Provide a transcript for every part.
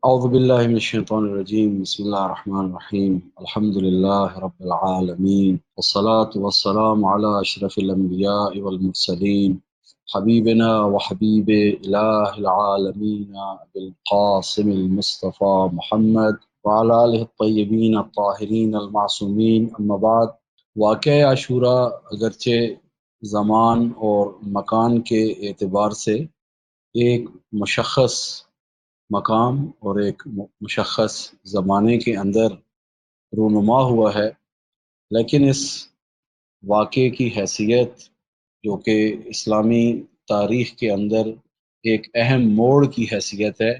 أعوذ بالله من الشيطان الرجيم بسم الله الرحمن الرحيم الحمد لله رب العالمين والصلاة والسلام على أشرف الأنبياء والمرسلين حبيبنا وحبيب إله العالمين أبي القاسم المصطفى محمد وعلى آله الطيبين الطاهرين المعصومين أما بعد واقعہ عاشورہ اگرچہ زمان اور مکان کے اعتبار سے ایک مشخص مقام اور ایک مشخص زمانے کے اندر رونما ہوا ہے، لیکن اس واقعے کی حیثیت جو کہ اسلامی تاریخ کے اندر ایک اہم موڑ کی حیثیت ہے،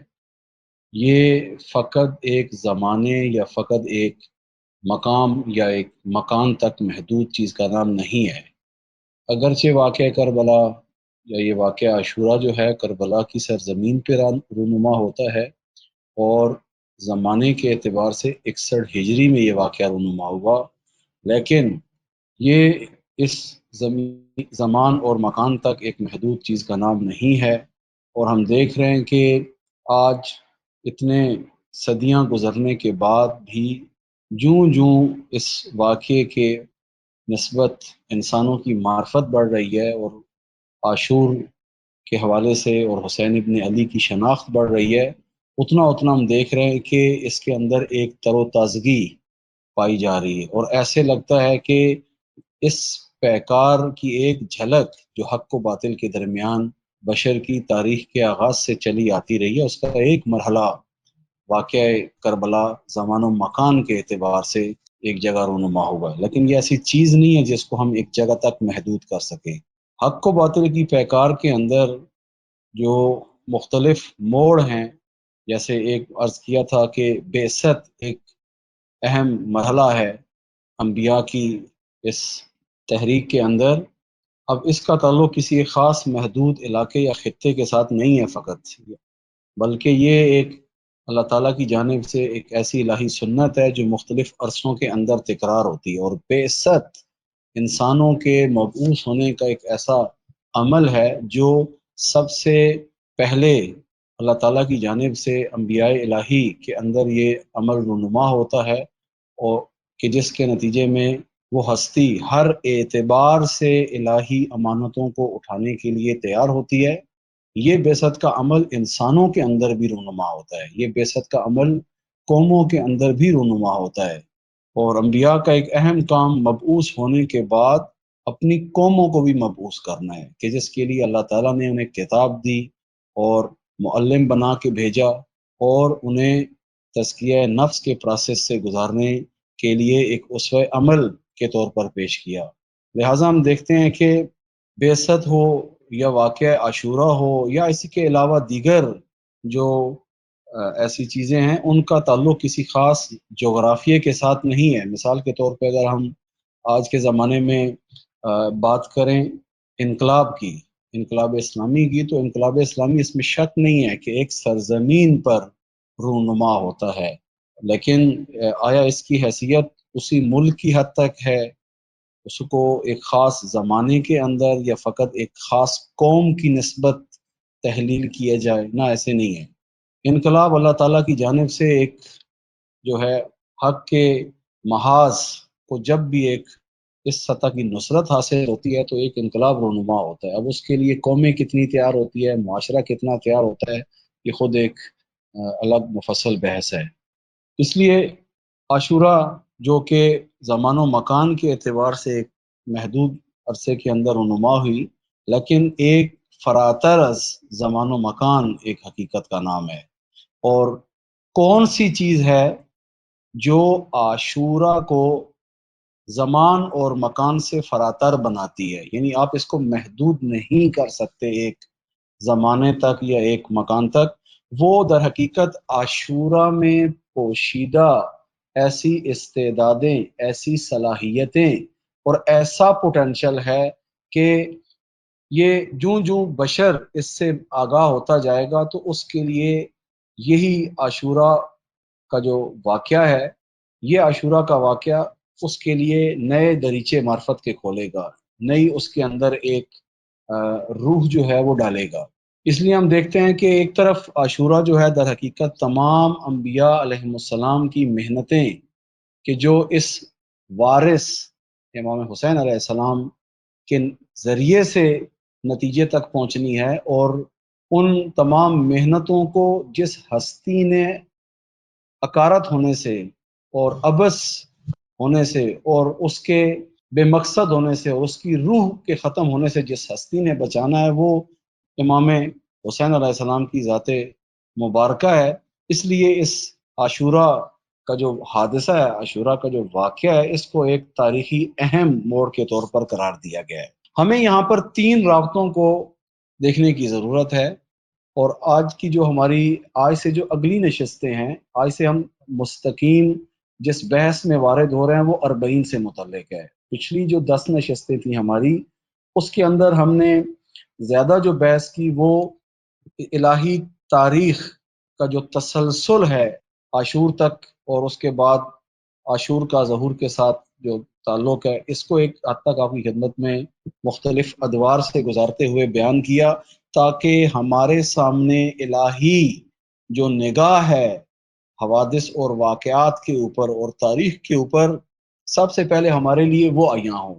یہ فقط ایک زمانے یا فقط ایک مقام یا ایک مکان تک محدود چیز کا نام نہیں ہے۔ اگرچہ واقعہ کربلا یا یہ واقعہ عاشورہ جو ہے کربلا کی سرزمین پہ رونما ہوتا ہے، اور زمانے کے اعتبار سے 61 ہجری میں یہ واقعہ رونما ہوا، لیکن یہ اس زمان اور مکان تک ایک محدود چیز کا نام نہیں ہے۔ اور ہم دیکھ رہے ہیں کہ آج اتنے صدیاں گزرنے کے بعد بھی جوں جوں اس واقعے کے نسبت انسانوں کی معرفت بڑھ رہی ہے اور عاشور کے حوالے سے اور حسین ابن علی کی شناخت بڑھ رہی ہے، اتنا ہم دیکھ رہے ہیں کہ اس کے اندر ایک تر و تازگی پائی جا رہی ہے، اور ایسے لگتا ہے کہ اس پیکار کی ایک جھلک جو حق و باطل کے درمیان بشر کی تاریخ کے آغاز سے چلی آتی رہی ہے، اس کا ایک مرحلہ واقعہ کربلا زمان و مکان کے اعتبار سے ایک جگہ رونما ہوا ہے، لیکن یہ ایسی چیز نہیں ہے جس کو ہم ایک جگہ تک محدود کر سکیں۔ حق و باطل کی پیکار کے اندر جو مختلف موڑ ہیں، جیسے ایک عرض کیا تھا کہ بعثت ایک اہم مرحلہ ہے انبیاء کی اس تحریک کے اندر۔ اب اس کا تعلق کسی خاص محدود علاقے یا خطے کے ساتھ نہیں ہے فقط، بلکہ یہ ایک اللہ تعالیٰ کی جانب سے ایک ایسی الہی سنت ہے جو مختلف عرصوں کے اندر تکرار ہوتی ہے، اور بعثت انسانوں کے مبعوث ہونے کا ایک ایسا عمل ہے جو سب سے پہلے اللہ تعالیٰ کی جانب سے انبیاء الہی کے اندر یہ عمل رونما ہوتا ہے، اور کہ جس کے نتیجے میں وہ ہستی ہر اعتبار سے الہی امانتوں کو اٹھانے کے لیے تیار ہوتی ہے۔ یہ بعثت کا عمل انسانوں کے اندر بھی رونما ہوتا ہے، یہ بعثت کا عمل قوموں کے اندر بھی رونما ہوتا ہے، اور انبیاء کا ایک اہم کام مبعوث ہونے کے بعد اپنی قوموں کو بھی مبعوث کرنا ہے، کہ جس کے لیے اللہ تعالیٰ نے انہیں کتاب دی اور معلم بنا کے بھیجا، اور انہیں تزکیہ نفس کے پروسیس سے گزارنے کے لیے ایک اسوہ عمل کے طور پر پیش کیا۔ لہٰذا ہم دیکھتے ہیں کہ بعثت ہو یا واقعہ عاشورہ ہو یا اسی کے علاوہ دیگر جو ایسی چیزیں ہیں، ان کا تعلق کسی خاص جغرافیے کے ساتھ نہیں ہے۔ مثال کے طور پہ اگر ہم آج کے زمانے میں بات کریں انقلاب کی، انقلاب اسلامی کی، تو انقلاب اسلامی اس میں شک نہیں ہے کہ ایک سرزمین پر رونما ہوتا ہے، لیکن آیا اس کی حیثیت اسی ملک کی حد تک ہے، اس کو ایک خاص زمانے کے اندر یا فقط ایک خاص قوم کی نسبت تحلیل کیا جائے؟ نہ، ایسے نہیں ہے۔ انقلاب اللہ تعالیٰ کی جانب سے ایک جو ہے حق کے محاذ کو جب بھی ایک اس سطح کی نصرت حاصل ہوتی ہے تو ایک انقلاب رونما ہوتا ہے۔ اب اس کے لیے قومیں کتنی تیار ہوتی ہے، معاشرہ کتنا تیار ہوتا ہے، یہ خود ایک الگ مفصل بحث ہے۔ اس لیے عاشورہ جو کہ زمان و مکان کے اعتبار سے ایک محدود عرصے کے اندر رونما ہوئی، لیکن ایک فراتر از زمان و مکان ایک حقیقت کا نام ہے۔ اور کون سی چیز ہے جو عاشورہ کو زمان اور مکان سے فراتر بناتی ہے؟ یعنی آپ اس کو محدود نہیں کر سکتے ایک زمانے تک یا ایک مکان تک۔ وہ در حقیقت عاشورہ میں پوشیدہ ایسی استعدادیں، ایسی صلاحیتیں اور ایسا پوٹینشل ہے کہ یہ جوں جوں بشر اس سے آگاہ ہوتا جائے گا تو اس کے لیے یہی عاشورہ کا جو واقعہ ہے، یہ عاشورہ کا واقعہ اس کے لیے نئے دریچے معرفت کے کھولے گا، نئی اس کے اندر ایک روح جو ہے وہ ڈالے گا۔ اس لیے ہم دیکھتے ہیں کہ ایک طرف عاشورہ جو ہے در حقیقت تمام انبیاء علیہم السلام کی محنتیں کہ جو اس وارث امام حسین علیہ السلام کے ذریعے سے نتیجے تک پہنچنی ہے، اور ان تمام محنتوں کو جس ہستی نے اکارت ہونے سے اور ابس ہونے سے اور اس کے بے مقصد ہونے سے اور اس کی روح کے ختم ہونے سے جس ہستی نے بچانا ہے، وہ امام حسین علیہ السلام کی ذات مبارکہ ہے۔ اس لیے اس عاشورہ کا جو حادثہ ہے، عاشورہ کا جو واقعہ ہے، اس کو ایک تاریخی اہم موڑ کے طور پر قرار دیا گیا ہے۔ ہمیں یہاں پر 3 رابطوں کو دیکھنے کی ضرورت ہے، اور آج کی جو ہماری آج سے جو اگلی نشستیں ہیں، آج سے ہم مستقیم جس بحث میں وارد ہو رہے ہیں وہ 40 سے متعلق ہے۔ پچھلی جو 10 نشستیں تھیں ہماری، اس کے اندر ہم نے زیادہ جو بحث کی وہ الہی تاریخ کا جو تسلسل ہے عاشور تک، اور اس کے بعد عاشور کا ظہور کے ساتھ جو تعلق ہے، اس کو ایک حد تک آپ کی خدمت میں مختلف ادوار سے گزارتے ہوئے بیان کیا، تاکہ ہمارے سامنے الہی جو نگاہ ہے حوادث اور واقعات کے اوپر اور تاریخ کے اوپر، سب سے پہلے ہمارے لیے وہ عیاں ہوں۔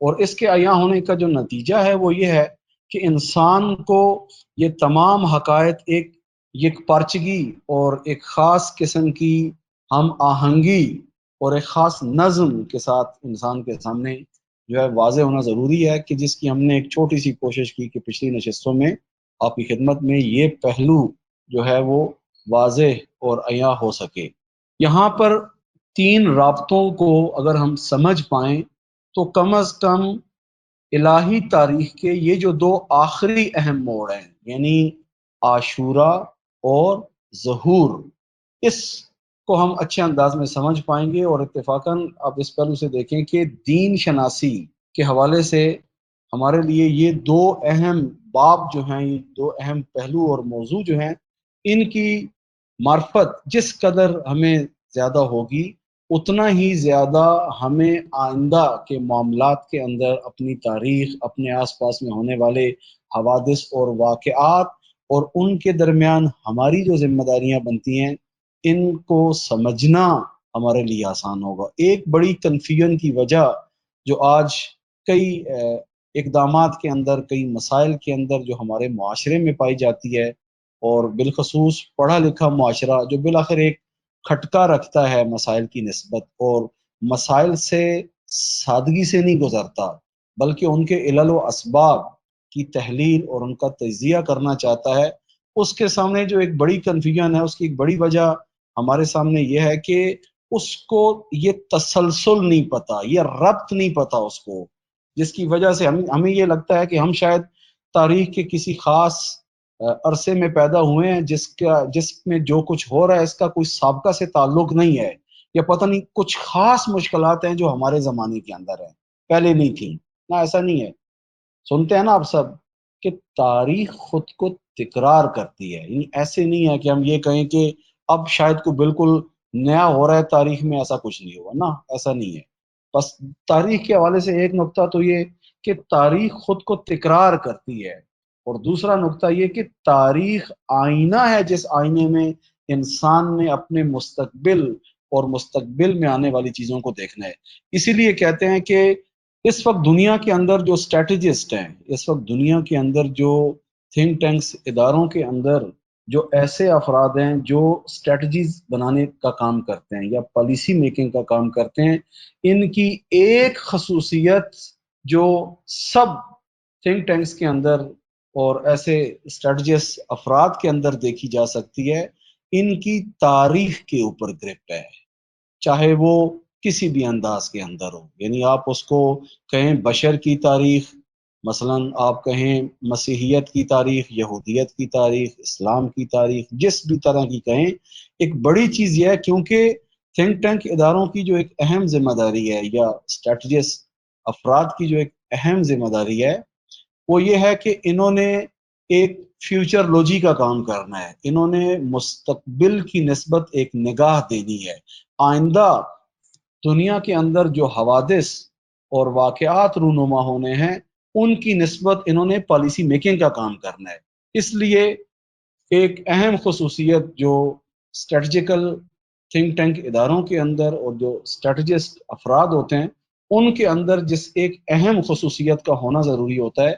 اور اس کے عیاں ہونے کا جو نتیجہ ہے وہ یہ ہے کہ انسان کو یہ تمام حقائق ایک یک پارچگی اور ایک خاص قسم کی ہم آہنگی اور ایک خاص نظم کے ساتھ انسان کے سامنے جو ہے واضح ہونا ضروری ہے، کہ جس کی ہم نے ایک چھوٹی سی کوشش کی کہ پچھلی نشستوں میں آپ کی خدمت میں یہ پہلو جو ہے وہ واضح اور عیاں ہو سکے۔ یہاں پر 3 رابطوں کو اگر ہم سمجھ پائیں تو کم از کم الہی تاریخ کے یہ جو 2 آخری اہم موڑ ہیں، یعنی عاشورہ اور ظہور، اس کو ہم اچھے انداز میں سمجھ پائیں گے۔ اور اتفاقاً آپ اس پہلو سے دیکھیں کہ دین شناسی کے حوالے سے ہمارے لیے یہ 2 اہم باب جو ہیں، یہ 2 اہم پہلو اور موضوع جو ہیں، ان کی معرفت جس قدر ہمیں زیادہ ہوگی، اتنا ہی زیادہ ہمیں آئندہ کے معاملات کے اندر اپنی تاریخ، اپنے آس پاس میں ہونے والے حوادث اور واقعات اور ان کے درمیان ہماری جو ذمہ داریاں بنتی ہیں، ان کو سمجھنا ہمارے لیے آسان ہوگا۔ ایک بڑی کنفیوژن کی وجہ جو آج کئی اقدامات کے اندر، کئی مسائل کے اندر جو ہمارے معاشرے میں پائی جاتی ہے، اور بالخصوص پڑھا لکھا معاشرہ جو بالآخر ایک کھٹکا رکھتا ہے مسائل کی نسبت، اور مسائل سے سادگی سے نہیں گزرتا، بلکہ ان کے علل و اسباب کی تحلیل اور ان کا تجزیہ کرنا چاہتا ہے، اس کے سامنے جو ایک بڑی کنفیوژن ہے، اس کی ایک بڑی وجہ ہمارے سامنے یہ ہے کہ اس کو یہ تسلسل نہیں پتا، یہ ربط نہیں پتا اس کو، جس کی وجہ سے ہمیں یہ لگتا ہے کہ ہم شاید تاریخ کے کسی خاص عرصے میں پیدا ہوئے ہیں جس میں جو کچھ ہو رہا ہے اس کا کوئی سابقہ سے تعلق نہیں ہے، یا پتہ نہیں کچھ خاص مشکلات ہیں جو ہمارے زمانے کے اندر ہیں، پہلے نہیں تھیں۔ نہ، ایسا نہیں ہے۔ سنتے ہیں نا آپ سب کہ تاریخ خود کو تکرار کرتی ہے، یعنی ایسے نہیں ہے کہ ہم یہ کہیں کہ اب شاید کو بالکل نیا ہو رہا ہے تاریخ میں، ایسا کچھ نہیں ہوا نا، ایسا نہیں ہے۔ بس تاریخ کے حوالے سے ایک نقطہ تو یہ کہ تاریخ خود کو تکرار کرتی ہے، اور دوسرا نقطہ یہ کہ تاریخ آئینہ ہے جس آئینے میں انسان نے اپنے مستقبل اور مستقبل میں آنے والی چیزوں کو دیکھنا ہے۔ اسی لیے کہتے ہیں کہ اس وقت دنیا کے اندر جو اسٹریٹجسٹ ہیں، اس وقت دنیا کے اندر جو تھنک ٹینکس اداروں کے اندر جو ایسے افراد ہیں جو اسٹریٹجیز بنانے کا کام کرتے ہیں یا پالیسی میکنگ کا کام کرتے ہیں، ان کی ایک خصوصیت جو سب تھنک ٹینکس کے اندر اور ایسے اسٹریٹجسٹ افراد کے اندر دیکھی جا سکتی ہے، ان کی تاریخ کے اوپر گرپ ہے، چاہے وہ کسی بھی انداز کے اندر ہو۔ یعنی آپ اس کو کہیں بشر کی تاریخ، مثلا آپ کہیں مسیحیت کی تاریخ، یہودیت کی تاریخ، اسلام کی تاریخ، جس بھی طرح کی کہیں، ایک بڑی چیز یہ ہے کیونکہ تھنک ٹینک اداروں کی جو ایک اہم ذمہ داری ہے، یا اسٹریٹجسٹ افراد کی جو ایک اہم ذمہ داری ہے، وہ یہ ہے کہ انہوں نے ایک فیوچر لوجی کا کام کرنا ہے، انہوں نے مستقبل کی نسبت ایک نگاہ دینی ہے، آئندہ دنیا کے اندر جو حوادث اور واقعات رونما ہونے ہیں ان کی نسبت انہوں نے پالیسی میکنگ کا کام کرنا ہے۔ اس لیے ایک اہم خصوصیت جو اسٹریٹجیکل تھنک ٹینک اداروں کے اندر اور جو اسٹریٹجسٹ افراد ہوتے ہیں ان کے اندر جس ایک اہم خصوصیت کا ہونا ضروری ہوتا ہے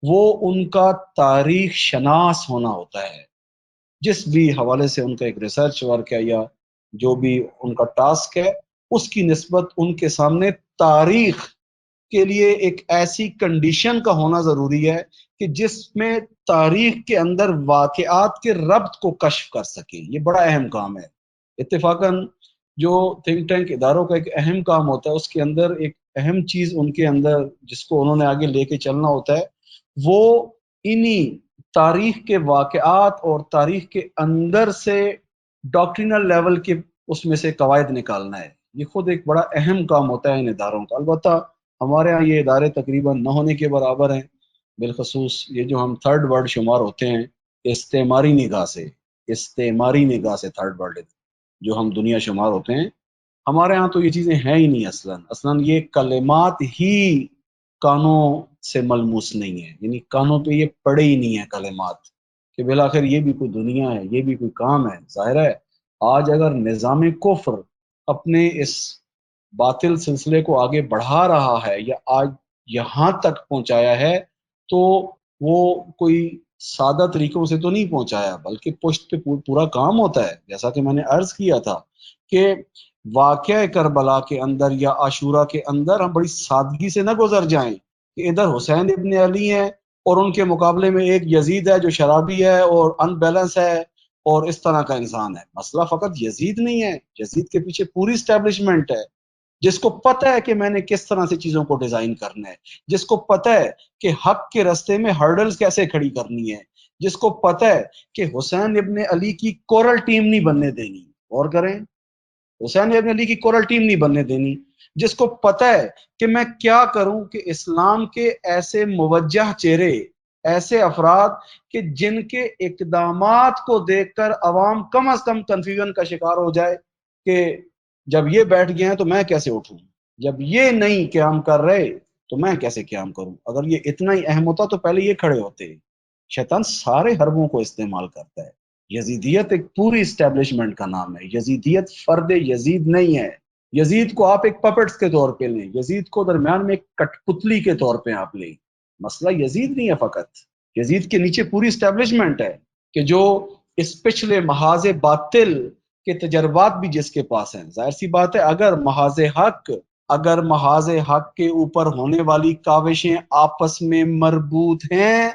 وہ ان کا تاریخ شناس ہونا ہوتا ہے. جس بھی حوالے سے ان کا ایک ریسرچ ورک ہے یا جو بھی ان کا ٹاسک ہے اس کی نسبت ان کے سامنے تاریخ کے لیے ایک ایسی کنڈیشن کا ہونا ضروری ہے کہ جس میں تاریخ کے اندر واقعات کے ربط کو کشف کر سکے. یہ بڑا اہم کام ہے. اتفاقاً جو تھنک ٹینک اداروں کا ایک اہم کام ہوتا ہے اس کے اندر ایک اہم چیز ان کے اندر جس کو انہوں نے آگے لے کے چلنا ہوتا ہے وہ انہی تاریخ کے واقعات اور تاریخ کے اندر سے ڈاکٹرینل لیول کے اس میں سے قواعد نکالنا ہے. یہ خود ایک بڑا اہم کام ہوتا ہے ان اداروں کا. البتہ ہمارے ہاں یہ ادارے تقریباً نہ ہونے کے برابر ہیں، بالخصوص یہ جو ہم تھرڈ ورلڈ شمار ہوتے ہیں استعماری نگاہ سے تھرڈ ورلڈ جو ہم دنیا شمار ہوتے ہیں، ہمارے ہاں تو یہ چیزیں ہیں ہی نہیں. اصلاً یہ کلمات ہی کانوں سے ملموس نہیں ہے، یعنی کانوں پہ یہ پڑے ہی نہیں ہے کلمات کہ بالآخر یہ بھی کوئی دنیا ہے، یہ بھی کوئی کام ہے. ظاہر ہے آج اگر نظام کفر اپنے اس باطل سلسلے کو آگے بڑھا رہا ہے یا آج یہاں تک پہنچایا ہے تو وہ کوئی سادہ طریقوں سے تو نہیں پہنچایا، بلکہ پشت پہ پورا کام ہوتا ہے. جیسا کہ میں نے عرض کیا تھا کہ واقعہ کربلا کے اندر یا عاشورہ کے اندر ہم بڑی سادگی سے نہ گزر جائیں کہ ادھر حسین ابن علی ہیں اور ان کے مقابلے میں ایک یزید ہے جو شرابی ہے اور ان بیلنس ہے اور اس طرح کا انسان ہے. مسئلہ فقط یزید نہیں ہے، یزید کے پیچھے پوری اسٹیبلشمنٹ ہے جس کو پتہ ہے کہ میں نے کس طرح سے چیزوں کو ڈیزائن کرنا ہے، جس کو پتہ ہے کہ حق کے راستے میں ہرڈلز کیسے کھڑی کرنی ہے، جس کو پتہ ہے کہ حسین ابن علی کی کورل ٹیم نہیں بننے دینی. اور کریں حسین ابن علی کی کورل ٹیم نہیں بننے دینی. جس کو پتہ ہے کہ میں کیا کروں کہ اسلام کے ایسے موجہ چہرے، ایسے افراد کہ جن کے اقدامات کو دیکھ کر عوام کم از کم کنفیوژن کا شکار ہو جائے کہ جب یہ بیٹھ گئے ہیں تو میں کیسے اٹھوں، جب یہ نہیں قیام کر رہے تو میں کیسے قیام کروں. اگر یہ اتنا ہی اہم ہوتا تو پہلے یہ کھڑے ہوتے. شیطان سارے حربوں کو استعمال کرتا ہے. یزیدیت ایک پوری اسٹیبلشمنٹ کا نام ہے. یزیدیت فرد یزید نہیں ہے. یزید کو آپ ایک پپٹس کے طور پہ لیں، یزید کو درمیان میں ایک کٹ پتلی کے طور پہ آپ لیں. مسئلہ یزید نہیں ہے، فقط یزید کے نیچے پوری اسٹیبلشمنٹ ہے کہ جو اس پچھلے محاذ باطل کے تجربات بھی جس کے پاس ہیں. ظاہر سی بات ہے اگر محاذ حق کے اوپر ہونے والی کاوشیں آپس میں مربوط ہیں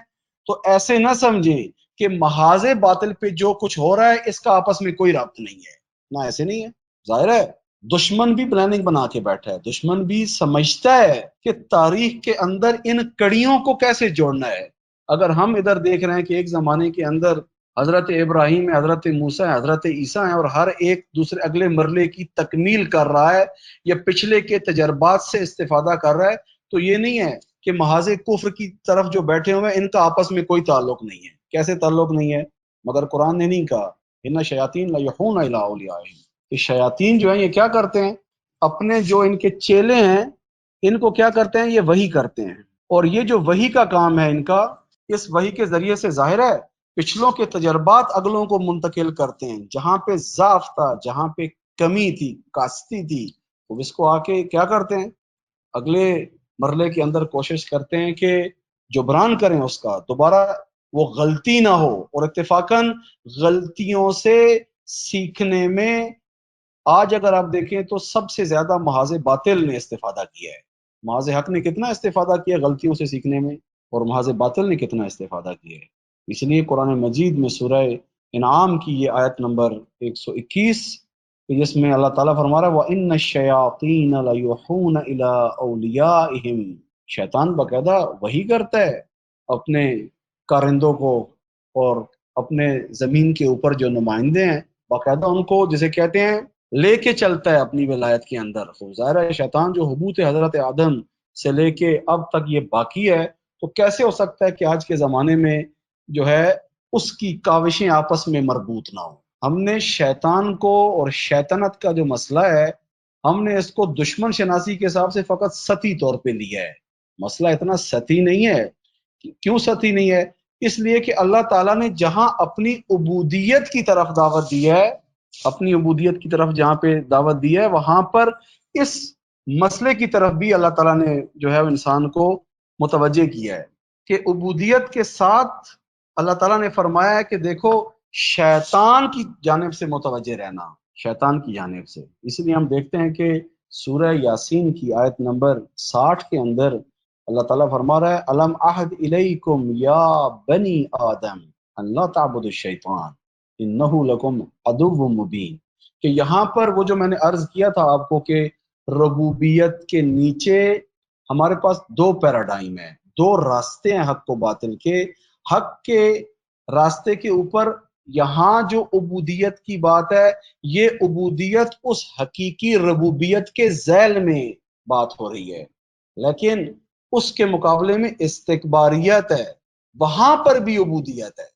تو ایسے نہ سمجھیں کہ محاذ باطل پہ جو کچھ ہو رہا ہے اس کا آپس میں کوئی رابط نہیں ہے. نہ ایسے نہیں ہے. ظاہر ہے دشمن بھی پلاننگ بنا کے بیٹھا ہے، دشمن بھی سمجھتا ہے کہ تاریخ کے اندر ان کڑیوں کو کیسے جوڑنا ہے. اگر ہم ادھر دیکھ رہے ہیں کہ ایک زمانے کے اندر حضرت ابراہیم ہے، حضرت موسیٰ ہے، حضرت عیسیٰ ہیں اور ہر ایک دوسرے اگلے مرلے کی تکمیل کر رہا ہے یا پچھلے کے تجربات سے استفادہ کر رہا ہے، تو یہ نہیں ہے کہ محاذ کفر کی طرف جو بیٹھے ہوئے ہیں ان کا آپس میں کوئی تعلق نہیں ہے. کیسے تعلق نہیں ہے؟ مگر قرآن نے نہیں کہا ان شیاطین لیوحون الی اولیائہم، کہ شیاطین جو ہیں یہ کیا کرتے ہیں، اپنے جو ان کے چیلے ہیں ان کو کیا کرتے ہیں، یہ وحی کرتے ہیں. اور یہ جو وحی کا کام ہے ان کا، اس وحی کے ذریعے سے ظاہر ہے پچھلوں کے تجربات اگلوں کو منتقل کرتے ہیں. جہاں پہ ضعف تھا، جہاں پہ کمی تھی، کاستی تھی، وہ اس کو آ کے کیا کرتے ہیں، اگلے مرلے کے اندر کوشش کرتے ہیں کہ جبران کریں اس کا، دوبارہ وہ غلطی نہ ہو. اور اتفاقاً غلطیوں سے سیکھنے میں آج اگر آپ دیکھیں تو سب سے زیادہ محاذ باطل نے استفادہ کیا ہے. محاذ حق نے کتنا استفادہ کیا غلطیوں سے سیکھنے میں، اور محاذ باطل نے کتنا استفادہ کیا ہے. اس لیے قرآن مجید میں سورہ انعام کی یہ آیت نمبر 121 جس میں اللہ تعالیٰ فرما رہا ہے وَإِنَّ الشَّيَاطِينَ لَيُوحُونَ إِلَىٰ أَوْلِيَائِهِمْ، شیطان باقاعدہ وہی کرتا ہے اپنے کارندوں کو اور اپنے زمین کے اوپر جو نمائندے ہیں باقاعدہ ان کو جسے کہتے ہیں لے کے چلتا ہے اپنی ولایت کے اندر. ظاہر ہے شیطان جو حبوط حضرت آدم سے لے کے اب تک یہ باقی ہے، تو کیسے ہو سکتا ہے کہ آج کے زمانے میں جو ہے اس کی کاوشیں آپس میں مربوط نہ ہوں. ہم نے شیطان کو اور شیطنت کا جو مسئلہ ہے ہم نے اس کو دشمن شناسی کے حساب سے فقط سطحی طور پہ لیا ہے. مسئلہ اتنا سطحی نہیں ہے. کیوں سطحی نہیں ہے؟ اس لیے کہ اللہ تعالیٰ نے جہاں اپنی عبودیت کی طرف دعوت دی ہے، اپنی عبودیت کی طرف جہاں پہ دعوت دی ہے، وہاں پر اس مسئلے کی طرف بھی اللہ تعالیٰ نے جو ہے انسان کو متوجہ کیا ہے کہ عبودیت کے ساتھ اللہ تعالیٰ نے فرمایا ہے کہ دیکھو شیطان کی جانب سے متوجہ رہنا، شیطان کی جانب سے۔ اس لیے ہم دیکھتے ہیں کہ سورہ یاسین کی آیت نمبر 60 کے اندر اللہ تعالیٰ فرما رہا ہے الم عہد الیکم یا بنی آدم ان لا تعبدوا الشیطان انہ لکم عدو مبین، کہ یہاں پر وہ جو میں نے عرض کیا تھا آپ کو کہ ربوبیت کے نیچے ہمارے پاس دو پیراڈائم ہیں، دو راستے ہیں حق و باطل کے۔ حق کے راستے کے اوپر یہاں جو عبودیت کی بات ہے، یہ عبودیت اس حقیقی ربوبیت کے ذیل میں بات ہو رہی ہے، لیکن اس کے مقابلے میں استکباریت ہے، وہاں پر بھی عبودیت ہے۔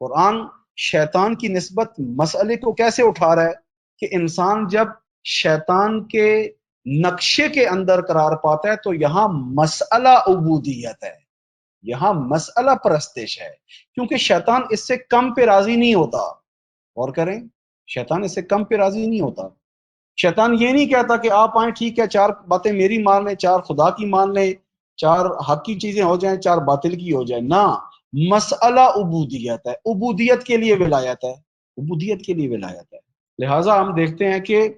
قرآن شیطان کی نسبت مسئلے کو کیسے اٹھا رہا ہے کہ انسان جب شیطان کے نقشے کے اندر قرار پاتا ہے تو یہاں مسئلہ عبودیت ہے، یہاں مسئلہ پرستش ہے، کیونکہ شیطان اس سے کم پہ راضی نہیں ہوتا۔ غور کریں، شیطان اس سے کم پہ راضی نہیں ہوتا۔ شیطان یہ نہیں کہتا کہ آپ آئیں ٹھیک ہے، چار باتیں میری مان لیں، چار خدا کی مان لیں، چار حق کی چیزیں ہو جائیں، چار باطل کی ہو جائیں، نہ، مسئلہ عبودیت ہے، عبودیت کے لیے ولایت ہے، عبودیت کے لیے ولایت ہے۔ لہٰذا ہم دیکھتے ہیں کہ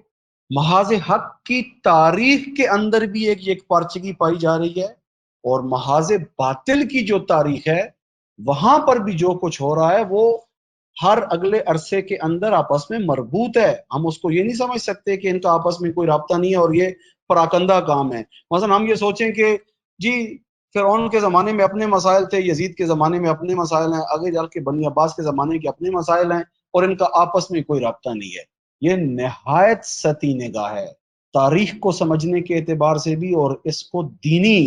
محاذ حق کی تاریخ کے اندر بھی ایک یکپارچگی پائی جا رہی ہے، اور محاذ باطل کی جو تاریخ ہے وہاں پر بھی جو کچھ ہو رہا ہے وہ ہر اگلے عرصے کے اندر آپس میں مربوط ہے۔ ہم اس کو یہ نہیں سمجھ سکتے کہ ان کا آپس میں کوئی رابطہ نہیں ہے اور یہ پراکندہ کام ہے۔ مثلا ہم یہ سوچیں کہ جی فرعون کے زمانے میں اپنے مسائل تھے، یزید کے زمانے میں اپنے مسائل ہیں، آگے جا کے بنی عباس کے زمانے کے اپنے مسائل ہیں، اور ان کا آپس میں کوئی رابطہ نہیں ہے۔ یہ نہایت سطحی نگاہ ہے، تاریخ کو سمجھنے کے اعتبار سے بھی اور اس کو دینی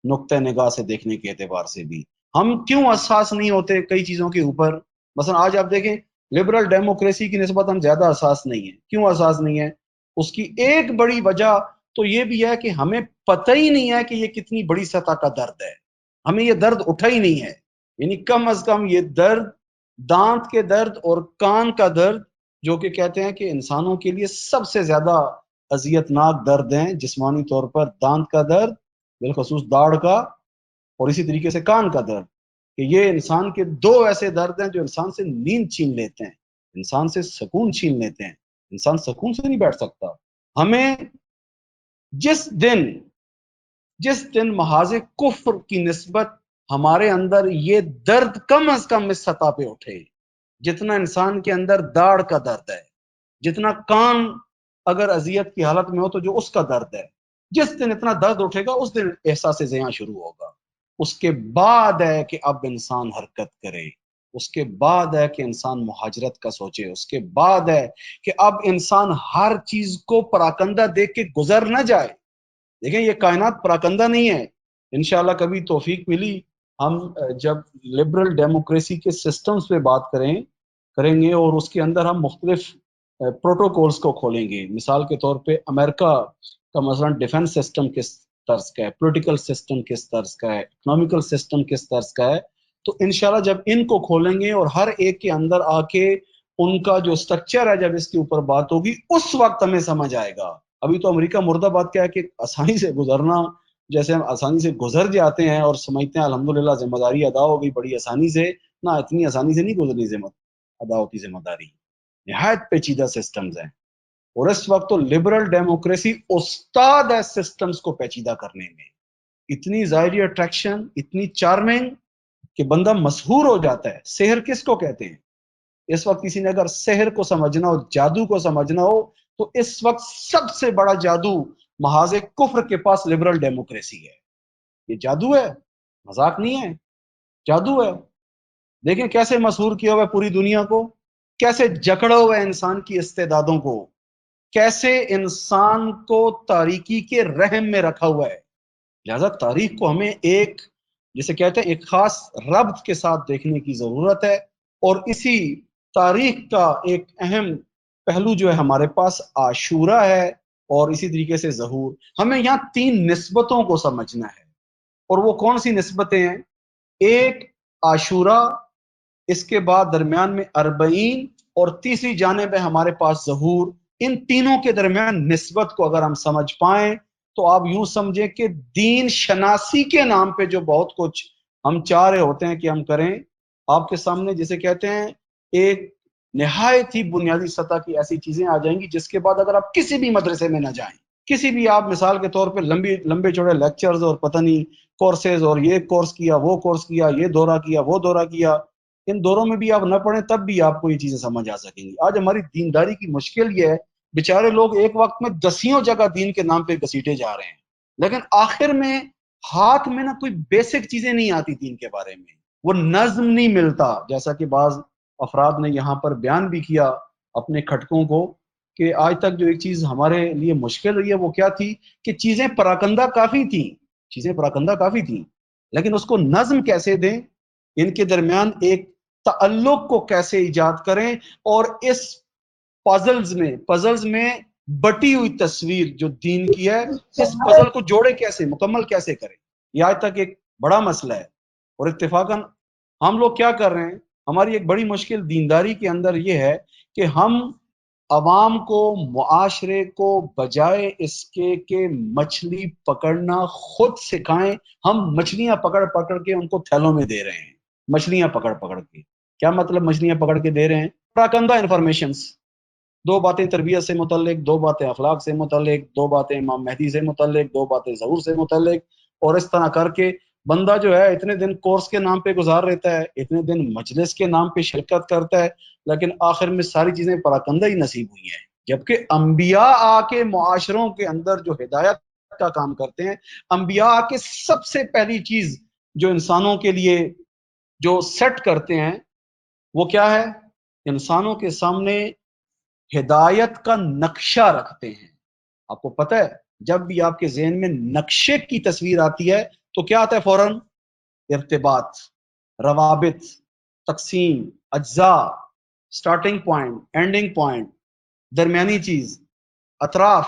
نقطہ نگاہ سے دیکھنے کے اعتبار سے بھی۔ ہم کیوں حساس نہیں ہوتے کئی چیزوں کے اوپر؟ مثلا آج آپ دیکھیں لبرل ڈیموکریسی کی نسبت ہم زیادہ حساس نہیں ہیں۔ کیوں حساس نہیں ہے؟ اس کی ایک بڑی وجہ تو یہ بھی ہے کہ ہمیں پتہ ہی نہیں ہے کہ یہ کتنی بڑی سطح کا درد ہے، ہمیں یہ درد اٹھا ہی نہیں ہے۔ یعنی کم از کم یہ درد، دانت کے درد اور کان کا درد، جو کہ کہتے ہیں کہ انسانوں کے لیے سب سے زیادہ اذیت ناک درد ہیں جسمانی طور پر، دانت کا درد بالخصوص داڑھ کا، اور اسی طریقے سے کان کا درد، کہ یہ انسان کے دو ایسے درد ہیں جو انسان سے نیند چھین لیتے ہیں، انسان سے سکون چھین لیتے ہیں، انسان سکون سے نہیں بیٹھ سکتا۔ ہمیں جس دن محاذ کفر کی نسبت ہمارے اندر یہ درد کم از کم اس سطح پہ اٹھے، جتنا انسان کے اندر داڑھ کا درد ہے، جتنا کان اگر اذیت کی حالت میں ہو تو جو اس کا درد ہے، جس دن اتنا درد اٹھے گا اس دن احساس زیاں شروع ہوگا۔ اس کے بعد ہے کہ اب انسان حرکت کرے، اس کے بعد ہے کہ انسان مہاجرت کا سوچے، اس کے بعد ہے کہ اب انسان ہر چیز کو پراکندہ دیکھ کے گزر نہ جائے۔ دیکھیں یہ کائنات پراکندہ نہیں ہے۔ انشاءاللہ کبھی توفیق ملی ہم جب لبرل ڈیموکریسی کے سسٹمز پہ بات کریں گے اور اس کے اندر ہم مختلف پروٹوکولز کو کھولیں گے۔ مثال کے طور پہ امریکہ کا مثلا ڈیفنس سسٹم کس طرز کا ہے، پولیٹیکل سسٹم کس طرز کا ہے، اکنامیکل سسٹم کس طرز کا ہے، تو انشاءاللہ جب ان کو کھولیں گے اور ہر ایک کے اندر آ کے ان کا جو سٹرکچر ہے جب اس کے اوپر بات ہوگی اس وقت ہمیں سمجھ آئے گا۔ ابھی تو امریکہ مردہ بات کیا ہے کہ آسانی سے گزرنا، جیسے ہم آسانی سے گزر جاتے ہیں اور سمجھتے ہیں الحمدللہ ذمہ داری ادا ہو گئی بڑی آسانی سے، نہ اتنی آسانی سے نہیں گزرنی ادا ہوتی ذمہ داری، نہایت پیچیدہ سسٹمز ہیں۔ اور اس وقت تو لبرل ڈیموکریسی استاد ہے سسٹمز کو پیچیدہ کرنے میں، اتنی ظاہری اٹریکشن، اتنی چارمنگ کہ بندہ مسحور ہو جاتا ہے۔ سحر کس کو کہتے ہیں؟ اس وقت کسی نے اگر سحر کو سمجھنا ہو، جادو کو سمجھنا ہو، تو اس وقت سب سے بڑا جادو محاذ کفر کے پاس لبرل ڈیموکریسی ہے۔ یہ جادو ہے، مذاق نہیں ہے، جادو ہے۔ دیکھیں کیسے مسحور کیا ہوا ہے پوری دنیا کو، کیسے جکڑا ہوا ہے انسان کی استعدادوں کو، کیسے انسان کو تاریکی کے رحم میں رکھا ہوا ہے۔ لہذا تاریخ کو ہمیں ایک، جسے کہتے ہیں ایک خاص ربط کے ساتھ دیکھنے کی ضرورت ہے، اور اسی تاریخ کا ایک اہم پہلو جو ہے ہمارے پاس عاشورہ ہے، اور اسی طریقے سے ظہور۔ ہمیں یہاں تین نسبتوں کو سمجھنا ہے، اور وہ کون سی نسبتیں ہیں؟ ایک عاشورہ، اس کے بعد درمیان میں اربعین، اور تیسری جانب ہے ہمارے پاس ظہور۔ ان تینوں کے درمیان نسبت کو اگر ہم سمجھ پائیں تو آپ یوں سمجھیں کہ دین شناسی کے نام پہ جو بہت کچھ ہم چاہ رہے ہوتے ہیں کہ ہم کریں، آپ کے سامنے جسے کہتے ہیں ایک نہایت ہی بنیادی سطح کی ایسی چیزیں آ جائیں گی جس کے بعد اگر آپ کسی بھی مدرسے میں نہ جائیں، کسی بھی آپ مثال کے طور پہ لمبے چوڑے لیکچرز اور پتہ نہیں کورسز، اور یہ کورس کیا وہ کورس کیا، یہ دورہ کیا وہ دورہ کیا، ان دوروں میں بھی آپ نہ پڑھیں تب بھی آپ کو یہ چیزیں سمجھ آ سکیں گی۔ آج ہماری دینداری کی مشکل یہ ہے، بیچارے لوگ ایک وقت میں دسیوں جگہ دین کے نام پہ گھسیٹے جا رہے ہیں، لیکن آخر میں ہاتھ میں نہ کوئی بیسک چیزیں نہیں آتی دین کے بارے میں، وہ نظم نہیں ملتا، جیسا کہ بعض افراد نے یہاں پر بیان بھی کیا اپنے کھٹکوں کو، کہ آج تک جو ایک چیز ہمارے لیے مشکل رہی ہے وہ کیا تھی کہ چیزیں پراکندہ کافی تھیں، لیکن اس کو نظم کیسے دیں، ان کے درمیان ایک تعلق کو کیسے ایجاد کریں، اور اس پزلز میں بٹی ہوئی تصویر جو دین کی ہے، اس پزل کو جوڑے کیسے، مکمل کیسے کریں، یہ آج تک ایک بڑا مسئلہ ہے۔ اور اتفاقاً ہم لوگ کیا کر رہے ہیں، ہماری ایک بڑی مشکل دینداری کے اندر یہ ہے کہ ہم عوام کو، معاشرے کو، بجائے اس کے کہ مچھلی پکڑنا خود سکھائیں، ہم مچھلیاں پکڑ پکڑ کے ان کو تھیلوں میں دے رہے ہیں، مچھلیاں پکڑ پکڑ کے۔ کیا مطلب مچھلیاں پکڑ کے دے رہے ہیں؟ پراکندہ انفارمیشنز، 2 باتیں تربیت سے متعلق، 2 باتیں اخلاق سے متعلق، 2 باتیں امام مہدی سے متعلق، 2 باتیں ظہور سے متعلق، اور اس طرح کر کے بندہ جو ہے اتنے دن کورس کے نام پہ گزار لیتا ہے، اتنے دن مجلس کے نام پہ شرکت کرتا ہے، لیکن آخر میں ساری چیزیں پراکندہ ہی نصیب ہوئی ہیں۔ جبکہ انبیاء آ کے معاشروں کے اندر جو ہدایت کا کام کرتے ہیں، انبیاء آ کے سب سے پہلی چیز جو انسانوں کے لیے جو سیٹ کرتے ہیں وہ کیا ہے؟ انسانوں کے سامنے ہدایت کا نقشہ رکھتے ہیں۔ آپ کو پتہ ہے جب بھی آپ کے ذہن میں نقشے کی تصویر آتی ہے تو کیا آتا ہے فوراً؟ ارتباط، روابط، تقسیم، اجزاء، سٹارٹنگ پوائنٹ، اینڈنگ پوائنٹ، درمیانی چیز، اطراف،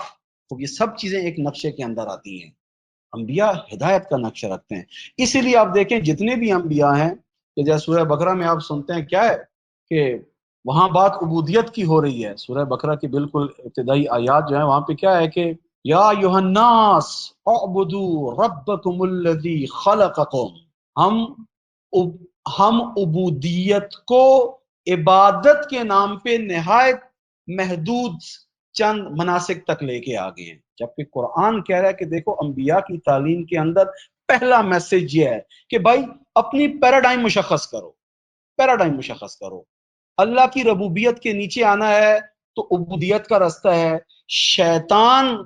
تو یہ سب چیزیں ایک نقشے کے اندر آتی ہیں۔ انبیاء ہدایت کا نقشہ رکھتے ہیں، اسی لیے آپ دیکھیں جتنے بھی انبیاء ہیں، کہ جیسے سورہ بقرہ میں آپ سنتے ہیں کیا ہے کہ وہاں بات عبودیت کی ہو رہی ہے، سورہ بقرہ کی بالکل ابتدائی آیات جو ہیں وہاں پہ کیا ہے کہ یا ایھا الناس اعبدوا ربکم الذی خلقکم، ہم عبودیت کو عبادت کے نام پہ نہایت محدود چند مناسک تک لے کے آگئے ہیں، جبکہ قرآن کہہ رہا ہے کہ دیکھو انبیاء کی تعلیم کے اندر پہلا میسج یہ ہے کہ بھائی اپنی پیراڈائم مشخص کرو، اللہ کی ربوبیت کے نیچے آنا ہے تو عبودیت کا رستہ ہے، شیطان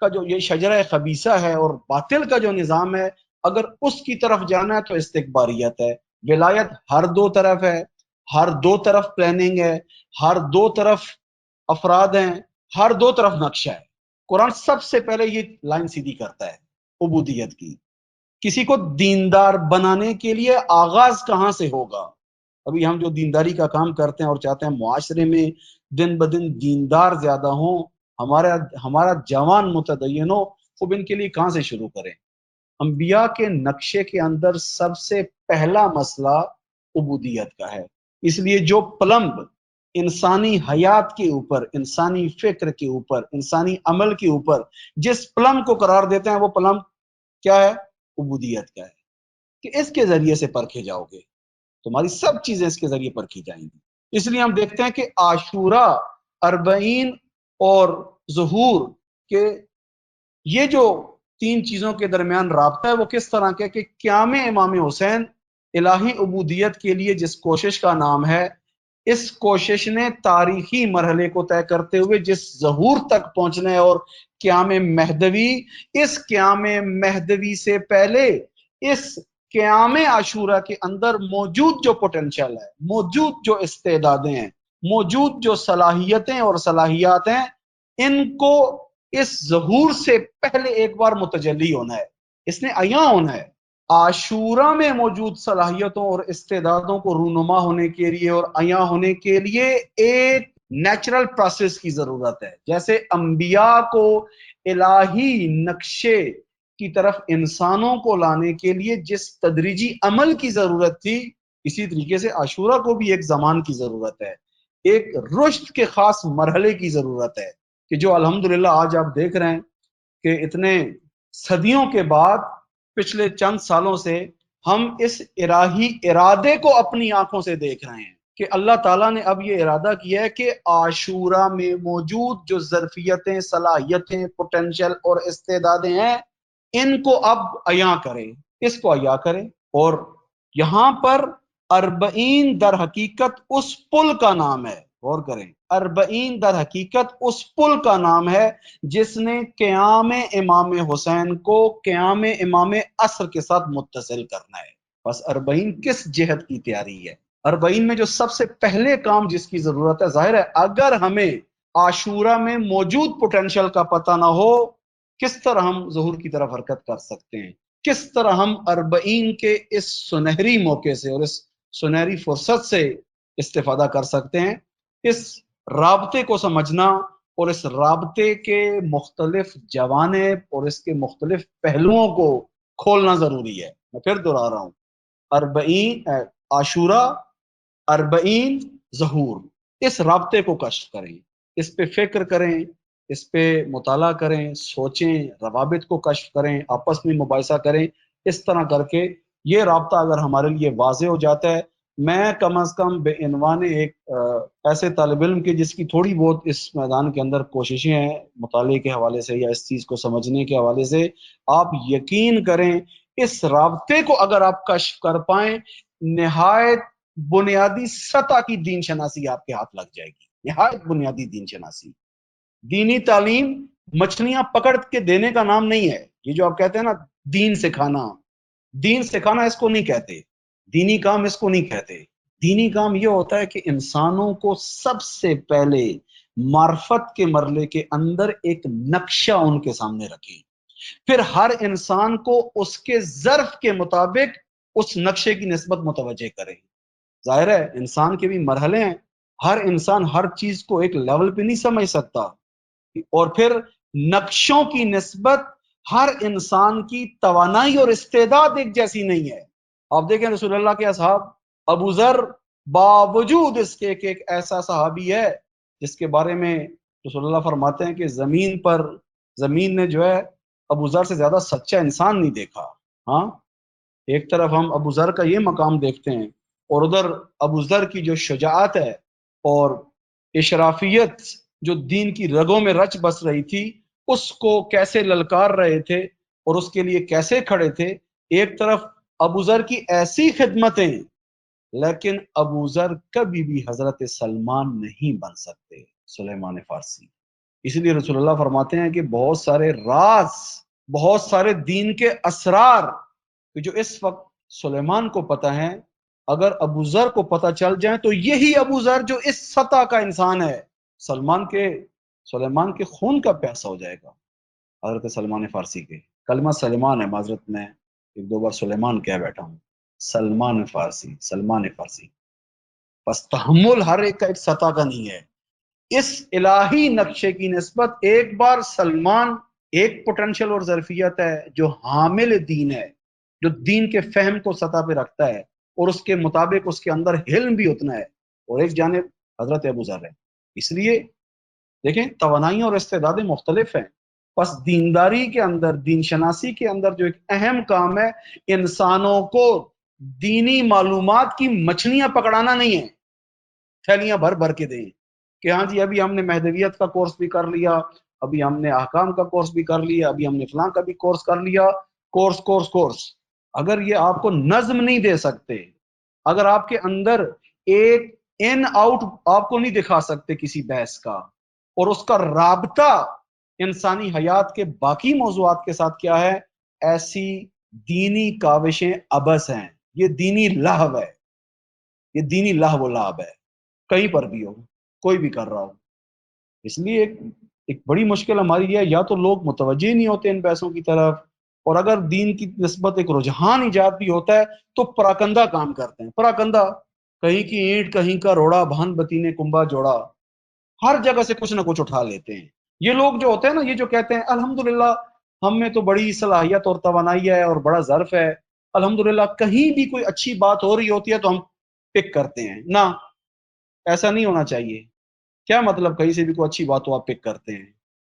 کا جو یہ شجرہ خبیثہ ہے اور باطل کا جو نظام ہے اگر اس کی طرف جانا ہے تو استکباریت ہے، ولایت ہر 2 طرف ہے، ہر 2 طرف پلاننگ ہے، ہر 2 طرف افراد ہیں، ہر 2 طرف نقشہ ہے۔ قرآن سب سے پہلے یہ لائن سیدھی کرتا ہے عبودیت کی۔ کسی کو دیندار بنانے کے لیے آغاز کہاں سے ہوگا؟ ابھی ہم جو دینداری کا کام کرتے ہیں اور چاہتے ہیں معاشرے میں دن بدن دیندار زیادہ ہوں، ہمارا جوان متدین ہو، خوب ان کے لیے کہاں سے شروع کریں؟ انبیاء کے نقشے کے اندر سب سے پہلا مسئلہ عبودیت کا ہے، اس لیے جو پلمب انسانی حیات کے اوپر، انسانی فکر کے اوپر، انسانی عمل کے اوپر جس پلمب کو قرار دیتے ہیں وہ پلمب کیا ہے؟ عبودیت کا ہے، کہ اس کے ذریعے سے پرکھے جاؤ گے، تمہاری سب چیزیں اس کے ذریعے پرکھی جائیں گی۔ اس لیے ہم دیکھتے ہیں کہ عاشورہ، اربعین اور ظہور کے یہ جو 3 چیزوں کے درمیان رابطہ ہے وہ کس طرح کے کہ قیام امام حسین الہی عبودیت کے لیے جس کوشش کا نام ہے، اس کوشش نے تاریخی مرحلے کو طے کرتے ہوئے جس ظہور تک پہنچنے اور قیام مہدوی، اس قیام مہدوی سے پہلے اس قیام عاشورہ کے اندر موجود جو پوٹینشل ہے، موجود جو استعدادیں ہیں، موجود جو صلاحیتیں اور صلاحیات ہیں، ان کو اس ظہور سے پہلے ایک بار متجلی ہونا ہے، اس نے عیاں ہونا ہے۔ عاشورہ میں موجود صلاحیتوں اور استعدادوں کو رونما ہونے کے لیے اور عیاں ہونے کے لیے ایک نیچرل پروسیس کی ضرورت ہے، جیسے انبیاء کو الہی نقشے کی طرف انسانوں کو لانے کے لیے جس تدریجی عمل کی ضرورت تھی، اسی طریقے سے عاشورہ کو بھی ایک زمان کی ضرورت ہے، ایک رشد کے خاص مرحلے کی ضرورت ہے، کہ جو الحمدللہ آج آپ دیکھ رہے ہیں کہ اتنے صدیوں کے بعد پچھلے چند سالوں سے ہم اس الہی ارادے کو اپنی آنکھوں سے دیکھ رہے ہیں کہ اللہ تعالیٰ نے اب یہ ارادہ کیا ہے کہ عاشورہ میں موجود جو ظرفیتیں، صلاحیتیں، پوٹینشل اور استعدادیں ہیں، ان کو اب عیاں کرے، اس کو عیاں کرے۔ اور یہاں پر اربعین در حقیقت اس پل کا نام ہے، غور کریں، اربعین در حقیقت اس پل کا نام ہے جس نے قیام امام حسین کو قیام امام عصر کے ساتھ متصل کرنا ہے۔ بس اربعین کس جہت کی تیاری ہے؟ اربعین میں جو سب سے پہلے کام جس کی ضرورت ہے، ظاہر ہے اگر ہمیں عاشورہ میں موجود پوٹینشل کا پتہ نہ ہو، کس طرح ہم ظہور کی طرف حرکت کر سکتے ہیں؟ کس طرح ہم اربعین کے اس سنہری موقع سے اور اس سنہری فرصت سے استفادہ کر سکتے ہیں؟ اس رابطے کو سمجھنا اور اس رابطے کے مختلف جوانب اور اس کے مختلف پہلوؤں کو کھولنا ضروری ہے۔ میں پھر دہرا رہا ہوں، اربعین عاشورہ، اربعین، ظہور، اس رابطے کو کشف کریں، اس پہ فکر کریں، اس پہ مطالعہ کریں، سوچیں، روابط کو کشف کریں، آپس میں مباحثہ کریں۔ اس طرح کر کے یہ رابطہ اگر ہمارے لیے واضح ہو جاتا ہے، میں کم از کم بے عنوان ایک ایسے طالب علم کی جس کی تھوڑی بہت اس میدان کے اندر کوششیں ہیں مطالعے کے حوالے سے یا اس چیز کو سمجھنے کے حوالے سے، آپ یقین کریں اس رابطے کو اگر آپ کشف کر پائیں، نہایت بنیادی سطح کی دین شناسی آپ کے ہاتھ لگ جائے گی، نہایت بنیادی دین شناسی۔ دینی تعلیم مچھلیاں پکڑ کے دینے کا نام نہیں ہے۔ یہ جو آپ کہتے ہیں نا دین سکھانا، دین سکھانا اس کو نہیں کہتے، دینی کام اس کو نہیں کہتے۔ دینی کام یہ ہوتا ہے کہ انسانوں کو سب سے پہلے معرفت کے مرحلے کے اندر ایک نقشہ ان کے سامنے رکھیں، پھر ہر انسان کو اس کے ظرف کے مطابق اس نقشے کی نسبت متوجہ کریں۔ ظاہر ہے انسان کے بھی مرحلے ہیں، ہر انسان ہر چیز کو ایک لیول پہ نہیں سمجھ سکتا، اور پھر نقشوں کی نسبت ہر انسان کی توانائی اور استعداد ایک جیسی نہیں ہے۔ آپ دیکھیں رسول اللہ کے اصحاب، ابو ذر باوجود اس کے کہ ایک ایسا صحابی ہے جس کے بارے میں رسول اللہ فرماتے ہیں کہ زمین نے جو ہے ابو ذر سے زیادہ سچا انسان نہیں دیکھا۔ ہاں، ایک طرف ہم ابو ذر کا یہ مقام دیکھتے ہیں اور ادھر ابو ذر کی جو شجاعت ہے اور اشرافیت جو دین کی رگوں میں رچ بس رہی تھی، اس کو کیسے للکار رہے تھے اور اس کے لیے کیسے کھڑے تھے۔ ایک طرف ابو ذر کی ایسی خدمتیں، لیکن ابو ذر کبھی بھی حضرت سلمان نہیں بن سکتے، سلیمان فارسی۔ اس لیے رسول اللہ فرماتے ہیں کہ بہت سارے راز، بہت سارے دین کے اسرار جو اس وقت سلیمان کو پتہ ہے، اگر ابو ذر کو پتہ چل جائیں تو یہی ابو ذر جو اس سطح کا انسان ہے، سلیمان کے خون کا پیاسا ہو جائے گا، حضرت سلمان فارسی کے۔ کلمہ سلمان ہے، معذرت میں ایک دو بار سلیمان کہہ بیٹھا ہوں، سلمان فارسی۔ بس تحمل ہر ایک کا ایک سطح کا نہیں ہے۔ اس الہی نقشے کی نسبت ایک بار سلمان ایک پوٹینشل اور ظرفیت ہے جو حامل دین ہے، جو دین کے فہم کو سطح پہ رکھتا ہے اور اس کے مطابق اس کے اندر حلم بھی اتنا ہے، اور ایک جانب حضرت ابو ذر ہے۔ اس لیے دیکھیں توانائیاں اور استعدادیں مختلف ہیں، بس دینداری کے اندر، دین شناسی کے اندر جو ایک اہم کام ہے، انسانوں کو دینی معلومات کی مچھلیاں پکڑانا نہیں ہے، تھیلیاں بھر بھر کے دیں کہ ہاں جی ابھی ہم نے مہدویت کا کورس بھی کر لیا، ابھی ہم نے احکام کا کورس بھی کر لیا، ابھی ہم نے فلاں کا بھی کورس کر لیا، کورس۔ اگر یہ آپ کو نظم نہیں دے سکتے، اگر آپ کے اندر ایک ان آؤٹ آپ کو نہیں دکھا سکتے کسی بحث کا، اور اس کا رابطہ انسانی حیات کے باقی موضوعات کے ساتھ کیا ہے، ایسی دینی کاوشیں عبث ہیں، یہ دینی لہو ہے، یہ دینی لہو و لعب ہے، کہیں پر بھی ہو، کوئی بھی کر رہا ہو۔ اس لیے ایک بڑی مشکل ہماری ہے، یا تو لوگ متوجہ نہیں ہوتے ان بحثوں کی طرف، اور اگر دین کی نسبت ایک رجحان ایجاد بھی ہوتا ہے تو پراکندہ کام کرتے ہیں، پراکندہ، کہیں کی اینٹ کہیں کا روڑا، بھان بتی نے کنبا جوڑا، ہر جگہ سے کچھ نہ کچھ اٹھا لیتے ہیں۔ یہ لوگ جو ہوتے ہیں نا، یہ جو کہتے ہیں الحمدللہ ہم میں تو بڑی صلاحیت اور توانائی ہے اور بڑا ظرف ہے، الحمدللہ کہیں بھی کوئی اچھی بات ہو رہی ہوتی ہے تو ہم پک کرتے ہیں. نہ، ایسا نہیں ہونا چاہیے. کیا مطلب کہیں سے بھی کوئی اچھی بات ہو آپ پک کرتے ہیں؟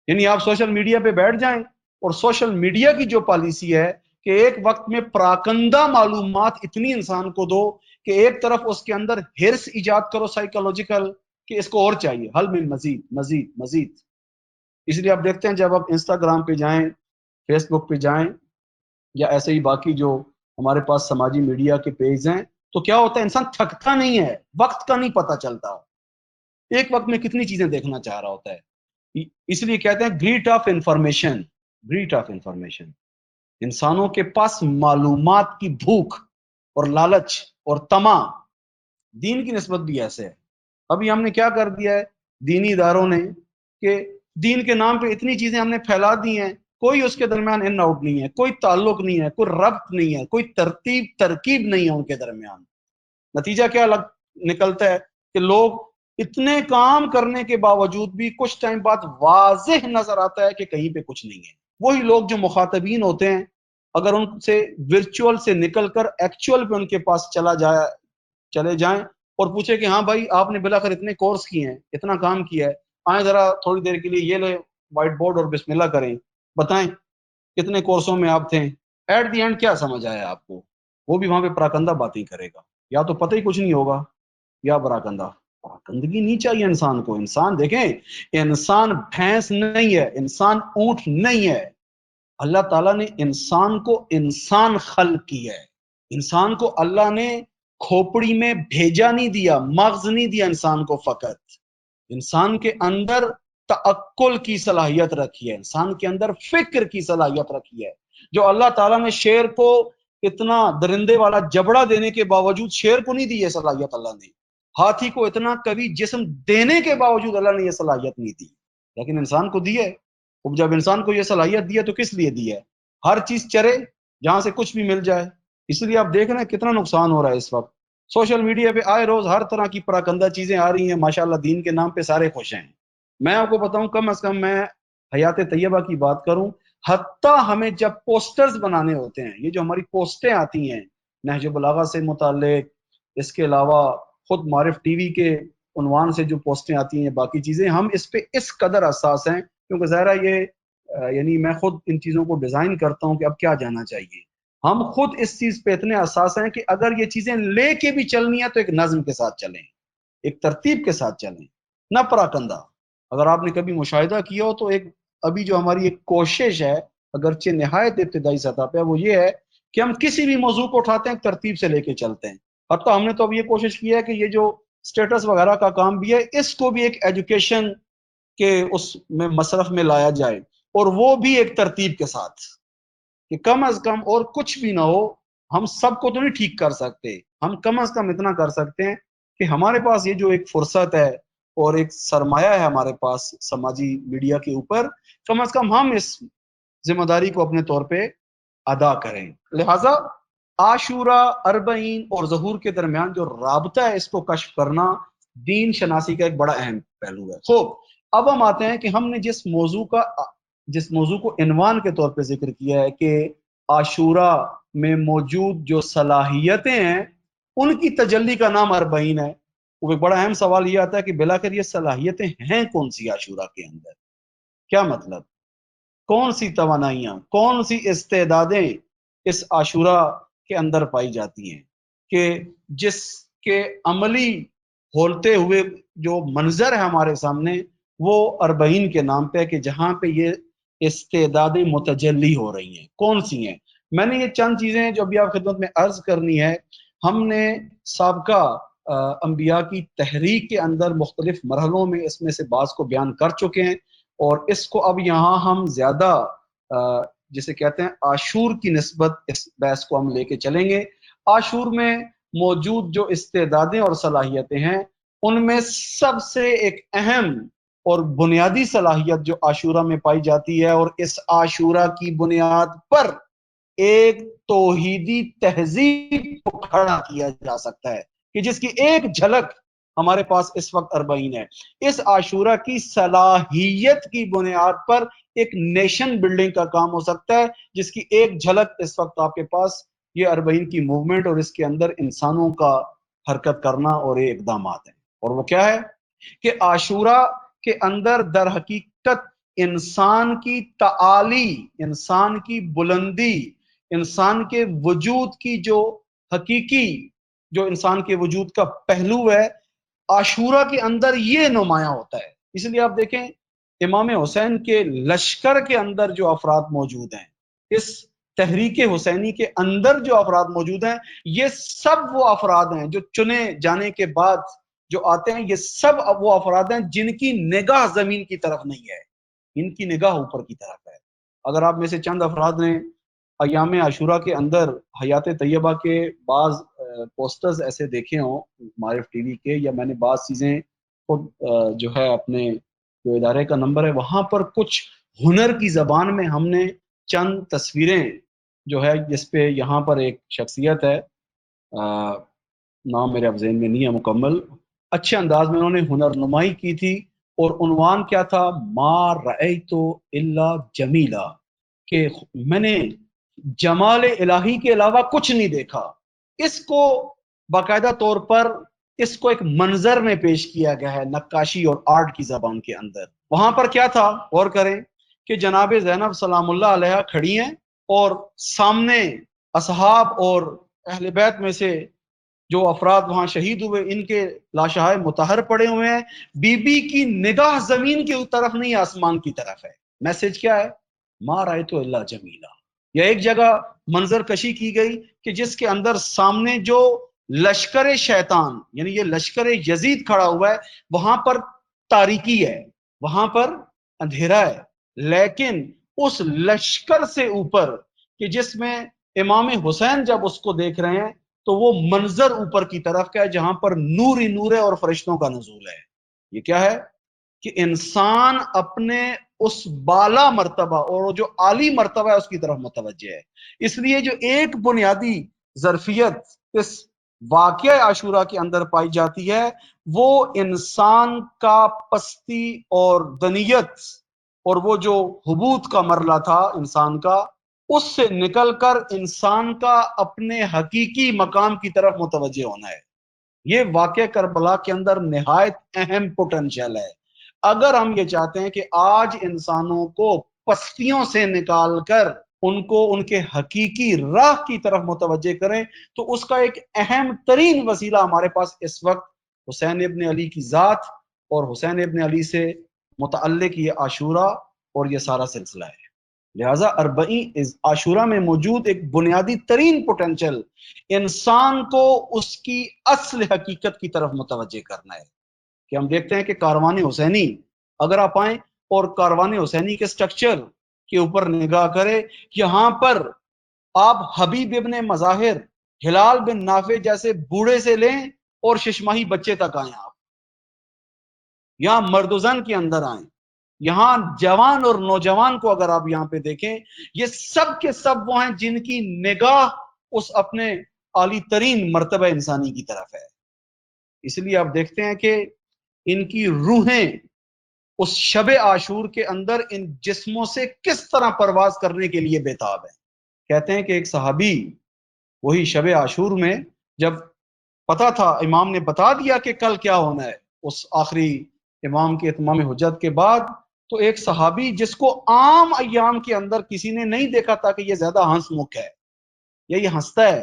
یعنی آپ سوشل میڈیا پہ بیٹھ جائیں اور سوشل میڈیا کی جو پالیسی ہے کہ ایک وقت میں پراکندہ معلومات اتنی انسان کو دو کہ ایک طرف اس کے اندر ہرس ایجاد کرو سائیکولوجیکل کہ اس کو اور چاہیے، حل میں مزید مزید مزید. اس لیے آپ دیکھتے ہیں جب آپ انسٹاگرام پہ جائیں، فیس بک پہ جائیں، یا ایسے ہی باقی جو ہمارے پاس سماجی میڈیا کے پیج ہیں، تو کیا ہوتا ہے انسان تھکتا نہیں ہے، وقت کا نہیں پتہ چلتا، ایک وقت میں کتنی چیزیں دیکھنا چاہ رہا ہوتا ہے. اس لیے کہتے ہیں great of information, great of information. انسانوں کے پاس معلومات کی بھوک اور لالچ اور طمع دین کی نسبت بھی ایسے ہے. ابھی ہم نے کیا کر دیا ہے دینی اداروں نے کہ دین کے نام پہ اتنی چیزیں ہم نے پھیلا دی ہیں، کوئی اس کے درمیان ان آؤٹ نہیں ہے، کوئی تعلق نہیں ہے، کوئی ربط نہیں ہے، کوئی ترکیب نہیں ہے ان کے درمیان. نتیجہ کیا نکلتا ہے کہ لوگ اتنے کام کرنے کے باوجود بھی کچھ ٹائم بعد واضح نظر آتا ہے کہ کہیں پہ کچھ نہیں ہے. وہی لوگ جو مخاطبین ہوتے ہیں اگر ان سے ورچوئل سے نکل کر ایکچوئل پہ ان کے پاس چلے جائیں اور پوچھے کہ ہاں بھائی آپ نے بلا کر اتنے کورس کیے ہیں، اتنا کام کیا ہے، آئیں ذرا تھوڑی دیر کے لیے یہ لے وائٹ بورڈ اور بسم اللہ کریں، بتائیں کتنے کورسوں میں آپ تھے. ایٹ دی اینڈ کیا سمجھ آیا آپ کو؟ وہ بھی وہاں پہ پراکندہ باتیں کرے گا، یا تو پتہ ہی کچھ نہیں ہوگا یا پراکندگی نہیں چاہیے انسان کو. انسان دیکھیں، انسان بھینس نہیں ہے، انسان اونٹ نہیں ہے. اللہ تعالیٰ نے انسان کو انسان خلق کی ہے. انسان کو اللہ نے کھوپڑی میں بھیجا نہیں دیا، مغز نہیں دیا انسان کو. فقط انسان کے اندر تعقل کی صلاحیت رکھی ہے، انسان کے اندر فکر کی صلاحیت رکھی ہے. جو اللہ تعالیٰ نے شیر کو اتنا درندے والا جبڑا دینے کے باوجود شیر کو نہیں دی یہ صلاحیت اللہ نے. ہاتھی کو اتنا کبھی جسم دینے کے باوجود اللہ نے یہ صلاحیت نہیں دی، لیکن انسان کو دی ہے. اب جب انسان کو یہ صلاحیت دی ہے تو کس لیے دی ہے؟ ہر چیز چرے جہاں سے کچھ بھی مل جائے. اس لیے آپ دیکھ رہے ہیں کتنا نقصان ہو رہا ہے اس وقت. سوشل میڈیا پہ آئے روز ہر طرح کی پراکندہ چیزیں آ رہی ہیں، ماشاءاللہ دین کے نام پہ سارے خوش ہیں. میں آپ کو بتاؤں کم از کم میں حیات طیبہ کی بات کروں، حتیٰ ہمیں جب پوسٹرز بنانے ہوتے ہیں، یہ جو ہماری پوسٹیں آتی ہیں نہج بلاغہ سے متعلق، اس کے علاوہ خود معرف ٹی وی کے عنوان سے جو پوسٹیں آتی ہیں، باقی چیزیں، ہم اس پہ اس قدر حساس ہیں کیونکہ ظاہرہ یہ یعنی میں خود ان چیزوں کو ڈیزائن کرتا ہوں کہ اب کیا جانا چاہیے. ہم خود اس چیز پہ اتنے حساس ہیں کہ اگر یہ چیزیں لے کے بھی چلنی ہے تو ایک نظم کے ساتھ چلیں، ایک ترتیب کے ساتھ چلیں، نہ پراکندہ. اگر آپ نے کبھی مشاہدہ کیا ہو تو ایک ابھی جو ہماری ایک کوشش ہے، اگرچہ نہایت ابتدائی سطح پہ، وہ یہ ہے کہ ہم کسی بھی موضوع کو اٹھاتے ہیں ترتیب سے لے کے چلتے ہیں. حتیٰ ہم نے تو اب یہ کوشش کی ہے کہ یہ جو سٹیٹس وغیرہ کا کام بھی ہے اس کو بھی ایک ایجوکیشن کے اس میں مصرف میں لایا جائے، اور وہ بھی ایک ترتیب کے ساتھ کہ کم از کم اور کچھ بھی نہ ہو. ہم سب کو تو نہیں ٹھیک کر سکتے، ہم کم از کم اتنا کر سکتے ہیں کہ ہمارے پاس یہ جو ایک فرصت ہے اور ایک سرمایہ ہے ہمارے پاس سماجی میڈیا کے اوپر، کم از کم ہم اس ذمہ داری کو اپنے طور پہ ادا کریں. لہٰذا عاشورہ، اربعین اور ظہور کے درمیان جو رابطہ ہے اس کو کشف کرنا دین شناسی کا ایک بڑا اہم پہلو ہے. خوب، اب ہم آتے ہیں کہ ہم نے جس موضوع کو عنوان کے طور پہ ذکر کیا ہے کہ عاشورہ میں موجود جو صلاحیتیں ہیں ان کی تجلی کا نام اربعین ہے. وہ ایک بڑا اہم سوال یہ آتا ہے کہ بلاخر یہ صلاحیتیں ہیں کون سی عاشورہ کے اندر؟ کیا مطلب؟ کون سی توانائیاں، کون سی استعدادیں اس عاشورہ کے اندر پائی جاتی ہیں کہ جس کے عملی کھولتے ہوئے جو منظر ہے ہمارے سامنے وہ اربعین کے نام پہ، کہ جہاں پہ یہ استعدادیں متجلی ہو رہی ہیں کون سی ہیں. میں نے یہ چند چیزیں جو ابھی آپ خدمت میں عرض کرنی ہے، ہم نے سابقہ انبیاء کی تحریک کے اندر مختلف مرحلوں میں اس میں سے بعض کو بیان کر چکے ہیں، اور اس کو اب یہاں ہم زیادہ جسے کہتے ہیں عاشور کی نسبت اس بحث کو ہم لے کے چلیں گے. عاشور میں موجود جو استعدادیں اور صلاحیتیں ہیں ان میں سب سے ایک اہم اور بنیادی صلاحیت جو عاشورہ میں پائی جاتی ہے، اور اس عاشورہ کی بنیاد پر ایک توحیدی تہذیب کو کھڑا کیا جا سکتا ہے کہ جس کی ایک جھلک ہمارے پاس اس وقت اربعین ہے. اس عاشورہ کی صلاحیت کی بنیاد پر ایک نیشن بلڈنگ کا کام ہو سکتا ہے، جس کی ایک جھلک اس وقت آپ کے پاس یہ اربعین کی موومنٹ اور اس کے اندر انسانوں کا حرکت کرنا اور یہ اقدامات ہیں، اور وہ کیا ہے کہ عاشورہ کے اندر در حقیقت انسان کی تعالی، انسان کی بلندی، انسان کے وجود کی جو حقیقی جو انسان کے وجود کا پہلو ہے، عاشورہ کے اندر یہ نمایاں ہوتا ہے۔ اس لیے آپ دیکھیں امام حسین کے لشکر کے اندر جو افراد موجود ہیں، اس تحریک حسینی کے اندر جو افراد موجود ہیں، یہ سب وہ افراد ہیں جو چنے جانے کے بعد جو آتے ہیں، یہ سب وہ افراد ہیں جن کی نگاہ زمین کی طرف نہیں ہے، ان کی نگاہ اوپر کی طرف ہے۔ اگر آپ میں سے چند افراد نے ایام عاشورہ کے اندر حیات طیبہ کے بعض پوسٹرز ایسے دیکھے ہوں معارف ٹی وی کے، یا میں نے بعض چیزیں خود جو ہے اپنے جو ادارے کا نمبر ہے وہاں پر کچھ ہنر کی زبان میں ہم نے چند تصویریں جو ہے، جس پہ یہاں پر ایک شخصیت ہے، نام میرے اب ذہن میں نہیں ہے مکمل، اچھے انداز میں انہوں نے ہنر نمائی کی تھی، اور عنوان کیا تھا؟ ما رأیت الا جمیلا، کہ میں نے جمال الہی کے علاوہ کچھ نہیں دیکھا۔ اس کو باقاعدہ طور پر اس کو ایک منظر میں پیش کیا گیا ہے نقاشی اور آرٹ کی زبان کے اندر۔ وہاں پر کیا تھا غور کریں کہ جناب زینب سلام اللہ علیہ کھڑی ہیں، اور سامنے اصحاب اور اہل بیت میں سے جو افراد وہاں شہید ہوئے ان کے لاشہائے مطہر پڑے ہوئے ہیں، بی بی کی نگاہ زمین کی طرف نہیں آسمان کی طرف ہے۔ میسج کیا ہے؟ ما رأیت الا جمیلا۔ یا ایک جگہ منظر کشی کی گئی کہ جس کے اندر سامنے جو لشکر شیطان یعنی یہ لشکر یزید کھڑا ہوا ہے، وہاں پر تاریکی ہے، وہاں پر اندھیرا ہے، لیکن اس لشکر سے اوپر کہ جس میں امام حسین جب اس کو دیکھ رہے ہیں تو وہ منظر اوپر کی طرف کا ہے جہاں پر نور ہی نور ہے اور فرشتوں کا نزول ہے۔ یہ کیا ہے کہ انسان اپنے اس بالا مرتبہ اور جو عالی مرتبہ ہے اس کی طرف متوجہ ہے۔ اس لیے جو ایک بنیادی ظرفیت اس واقعہ عاشورہ کے اندر پائی جاتی ہے، وہ انسان کا پستی اور دنیت اور وہ جو حبوط کا مرحلہ تھا انسان کا، اس سے نکل کر انسان کا اپنے حقیقی مقام کی طرف متوجہ ہونا ہے۔ یہ واقعہ کربلا کے اندر نہایت اہم پوٹنشل ہے۔ اگر ہم یہ چاہتے ہیں کہ آج انسانوں کو پستیوں سے نکال کر ان کو ان کے حقیقی راہ کی طرف متوجہ کریں، تو اس کا ایک اہم ترین وسیلہ ہمارے پاس اس وقت حسین ابن علی کی ذات اور حسین ابن علی سے متعلق یہ عاشورہ اور یہ سارا سلسلہ ہے۔ لہٰذا اربعین عاشورہ میں موجود ایک بنیادی ترین پوٹنشل انسان کو اس کی اصل حقیقت کی طرف متوجہ کرنا ہے۔ کہ ہم دیکھتے ہیں کہ کاروان حسینی اگر آپ آئیں اور کاروان حسینی کے سٹرکچر کے اوپر نگاہ کریں، یہاں پر آپ حبیب ابن مظاہر، ہلال بن نافع جیسے بوڑھے سے لیں اور ششماہی بچے تک آئیں، آپ یہاں مرد و زن کے اندر آئیں، یہاں جوان اور نوجوان کو اگر آپ یہاں پہ دیکھیں، یہ سب کے سب وہ ہیں جن کی نگاہ اس اپنے عالی ترین مرتبہ انسانی کی طرف ہے۔ اس لیے آپ دیکھتے ہیں کہ ان کی روحیں اس شب عاشور کے اندر ان جسموں سے کس طرح پرواز کرنے کے لیے بےتاب ہیں۔ کہتے ہیں کہ ایک صحابی وہی شب عاشور میں جب پتا تھا، امام نے بتا دیا کہ کل کیا ہونا ہے، اس آخری امام کے اتمام حجت کے بعد، تو ایک صحابی جس کو عام ایام کے اندر کسی نے نہیں دیکھا تھا کہ یہ زیادہ ہنس مکھ ہے یا یہ ہنستا ہے،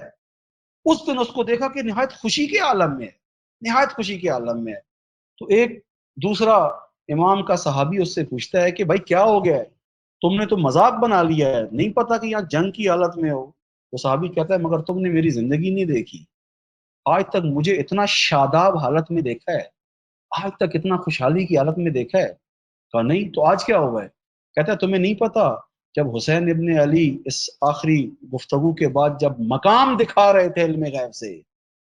اس دن اس کو دیکھا کہ نہایت خوشی کے عالم میں ہے، نہایت خوشی کے عالم میں ہے۔ تو ایک دوسرا امام کا صحابی اس سے پوچھتا ہے کہ بھائی کیا ہو گیا ہے، تم نے تو مذاق بنا لیا ہے، نہیں پتا کہ یہاں جنگ کی حالت میں ہو۔ تو صحابی کہتا ہے مگر تم نے میری زندگی نہیں دیکھی، آج تک مجھے اتنا شاداب حالت میں دیکھا ہے، آج تک اتنا خوشحالی کی حالت میں دیکھا ہے؟ کہا نہیں، تو آج کیا ہوا ہے؟ کہتا ہے تمہیں نہیں پتا، جب حسین ابن علی اس آخری گفتگو کے بعد جب مقام دکھا رہے تھے علم غیب سے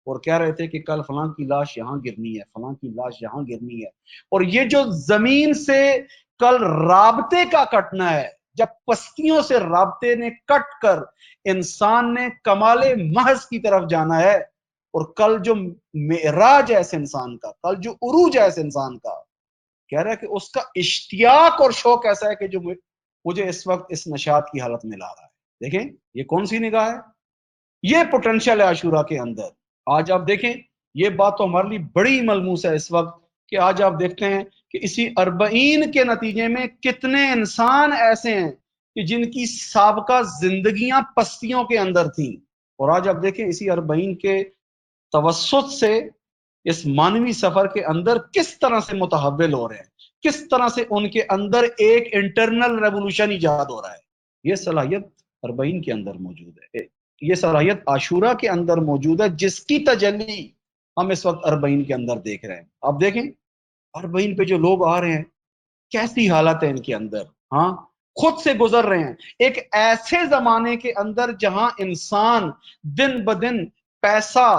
اور کہہ رہے تھے کہ کل فلاں کی لاش یہاں گرنی ہے، فلاں کی لاش یہاں گرنی ہے، اور یہ جو زمین سے کل رابطے کا کٹنا ہے، جب پستیوں سے رابطے نے کٹ کر انسان نے کمال محض کی طرف جانا ہے، اور کل جو معراج ہے اس انسان کا، کل جو عروج ہے اس انسان کا، کہہ رہا ہے کہ اس کا اشتیاق اور شوق ایسا ہے کہ جو مجھے اس وقت اس نشاط کی حالت میں لا رہا ہے۔ دیکھیں یہ کون سی نگاہ ہے، یہ پوٹنشل ہے عاشورہ کے اندر۔ آج آپ دیکھیں یہ بات تو ہمارے لیے بڑی ملموس ہے اس وقت کہ آج آپ دیکھتے ہیں کہ اسی 40 کے نتیجے میں کتنے انسان ایسے ہیں کہ جن کی سابقہ زندگیاں پستیوں کے اندر تھیں، اور آج آپ دیکھیں اسی 40 کے توسط سے اس مانوی سفر کے اندر کس طرح سے متحول ہو رہے ہیں، کس طرح سے ان کے اندر ایک انٹرنل ریولوشن ایجاد ہو رہا ہے۔ یہ صلاحیت 40 کے اندر موجود ہے، یہ صلاحیت عاشورہ کے اندر موجود ہے، جس کی تجلی ہم اس وقت 40 کے اندر دیکھ رہے ہیں۔ آپ دیکھیں 40 پہ جو لوگ آ رہے ہیں کیسی حالت ہے ان کے اندر، ہاں خود سے گزر رہے ہیں ایک ایسے زمانے کے اندر جہاں انسان دن بدن پیسہ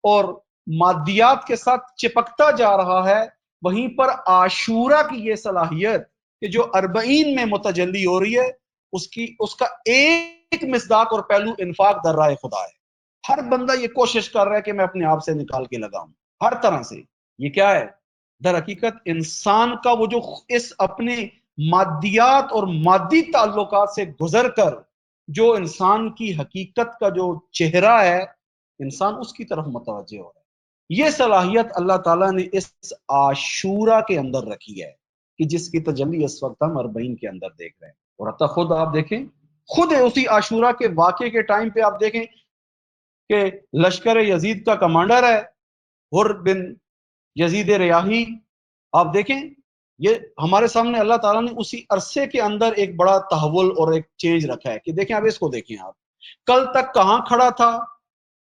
اور مادیات کے ساتھ چپکتا جا رہا ہے، وہیں پر عاشورہ کی یہ صلاحیت کہ جو 40 میں متجلی ہو رہی ہے، اس کا ایک مصداق اور پہلو انفاق در راہ خدا ہے۔ ہر بندہ یہ کوشش کر رہا ہے کہ میں اپنے آپ سے نکال کے لگاؤں ہر طرح سے۔ یہ کیا ہے؟ در حقیقت انسان کا وہ جو اس اپنے مادیات اور مادی تعلقات سے گزر کر جو انسان کی حقیقت کا جو چہرہ ہے، انسان اس کی طرف متوجہ ہو رہا ہے۔ یہ صلاحیت اللہ تعالیٰ نے اس عاشورہ کے اندر رکھی ہے کہ جس کی تجلی اس وقت ہم 40 کے اندر دیکھ رہے ہیں۔ اور حتیٰ خود آپ دیکھیں، خود اسی عاشورہ کے واقعے کے ٹائم پہ آپ دیکھیں کہ لشکر یزید کا کمانڈر ہے حر بن یزید ریاحی، آپ دیکھیں یہ ہمارے سامنے اللہ تعالیٰ نے اسی عرصے کے اندر ایک بڑا تحول اور ایک چینج رکھا ہے کہ دیکھیں اب اس کو دیکھیں، آپ کل تک کہاں کھڑا تھا،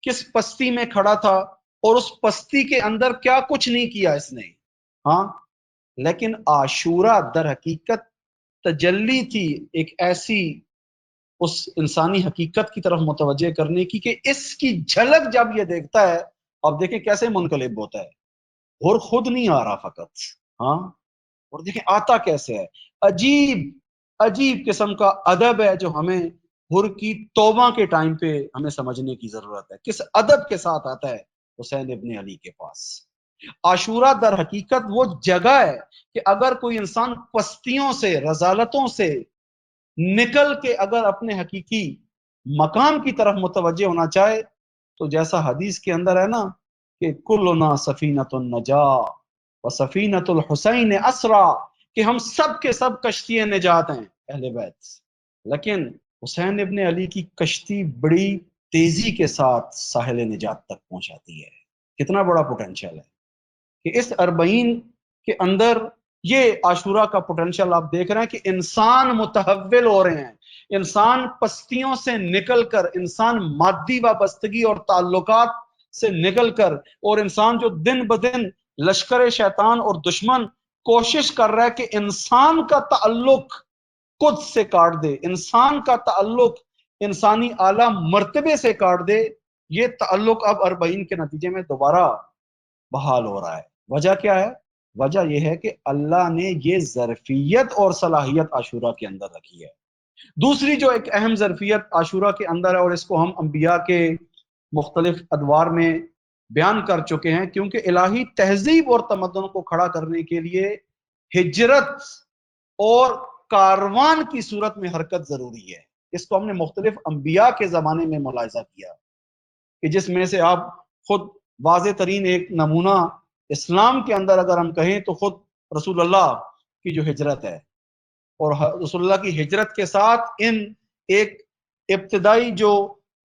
کس پستی میں کھڑا تھا، اور اس پستی کے اندر کیا کچھ نہیں کیا اس نے، ہاں لیکن عاشورہ در حقیقت تجلی تھی ایک ایسی اس انسانی حقیقت کی طرف متوجہ کرنے کی کہ اس کی جھلک جب یہ دیکھتا ہے، اب دیکھیں کیسے منقلب ہوتا ہے، اور خود نہیں آ رہا فقط، ہاں اور دیکھیں آتا کیسے ہے، عجیب عجیب قسم کا ادب ہے جو ہمیں حر کی توبہ کے ٹائم پہ ہمیں سمجھنے کی ضرورت ہے، کس ادب کے ساتھ آتا ہے حسین ابن علی کے پاس۔ عاشورہ در حقیقت وہ جگہ ہے کہ اگر کوئی انسان پستیوں سے رذالتوں سے نکل کے اگر اپنے حقیقی مقام کی طرف متوجہ ہونا چاہے تو جیسا حدیث کے اندر ہے نا کہ کلنا سفینۃ النجاہ وسفینۃ الحسین اسرا، کہ ہم سب کے سب کشتی نجات ہیں اہل بیت، لیکن حسین ابن علی کی کشتی بڑی تیزی کے ساتھ ساحل نجات تک پہنچاتی ہے۔ کتنا بڑا پوٹینشیل ہے کہ اس 40 کے اندر یہ عاشورہ کا پوٹینشیل آپ دیکھ رہے ہیں کہ انسان متحول ہو رہے ہیں، انسان پستیوں سے نکل کر، انسان مادی وابستگی اور تعلقات سے نکل کر، اور انسان جو دن بدن لشکر شیطان اور دشمن کوشش کر رہا ہے کہ انسان کا تعلق خود سے کاٹ دے، انسان کا تعلق انسانی اعلیٰ مرتبے سے کاٹ دے، یہ تعلق اب 40 کے نتیجے میں دوبارہ بحال ہو رہا ہے۔ وجہ کیا ہے؟ وجہ یہ ہے کہ اللہ نے یہ ظرفیت اور صلاحیت عاشورہ کے اندر رکھی ہے۔ دوسری جو ایک اہم ظرفیت عاشورہ کے اندر ہے، اور اس کو ہم انبیاء کے مختلف ادوار میں بیان کر چکے ہیں، کیونکہ الہی تہذیب اور تمدن کو کھڑا کرنے کے لیے ہجرت اور کاروان کی صورت میں حرکت ضروری ہے۔ اس کو ہم نے مختلف انبیاء کے زمانے میں ملاحظہ کیا کہ جس میں سے آپ خود واضح ترین ایک نمونہ اسلام کے اندر اگر ہم کہیں تو خود رسول اللہ کی جو ہجرت ہے، اور رسول اللہ کی ہجرت کے ساتھ ان ایک ابتدائی جو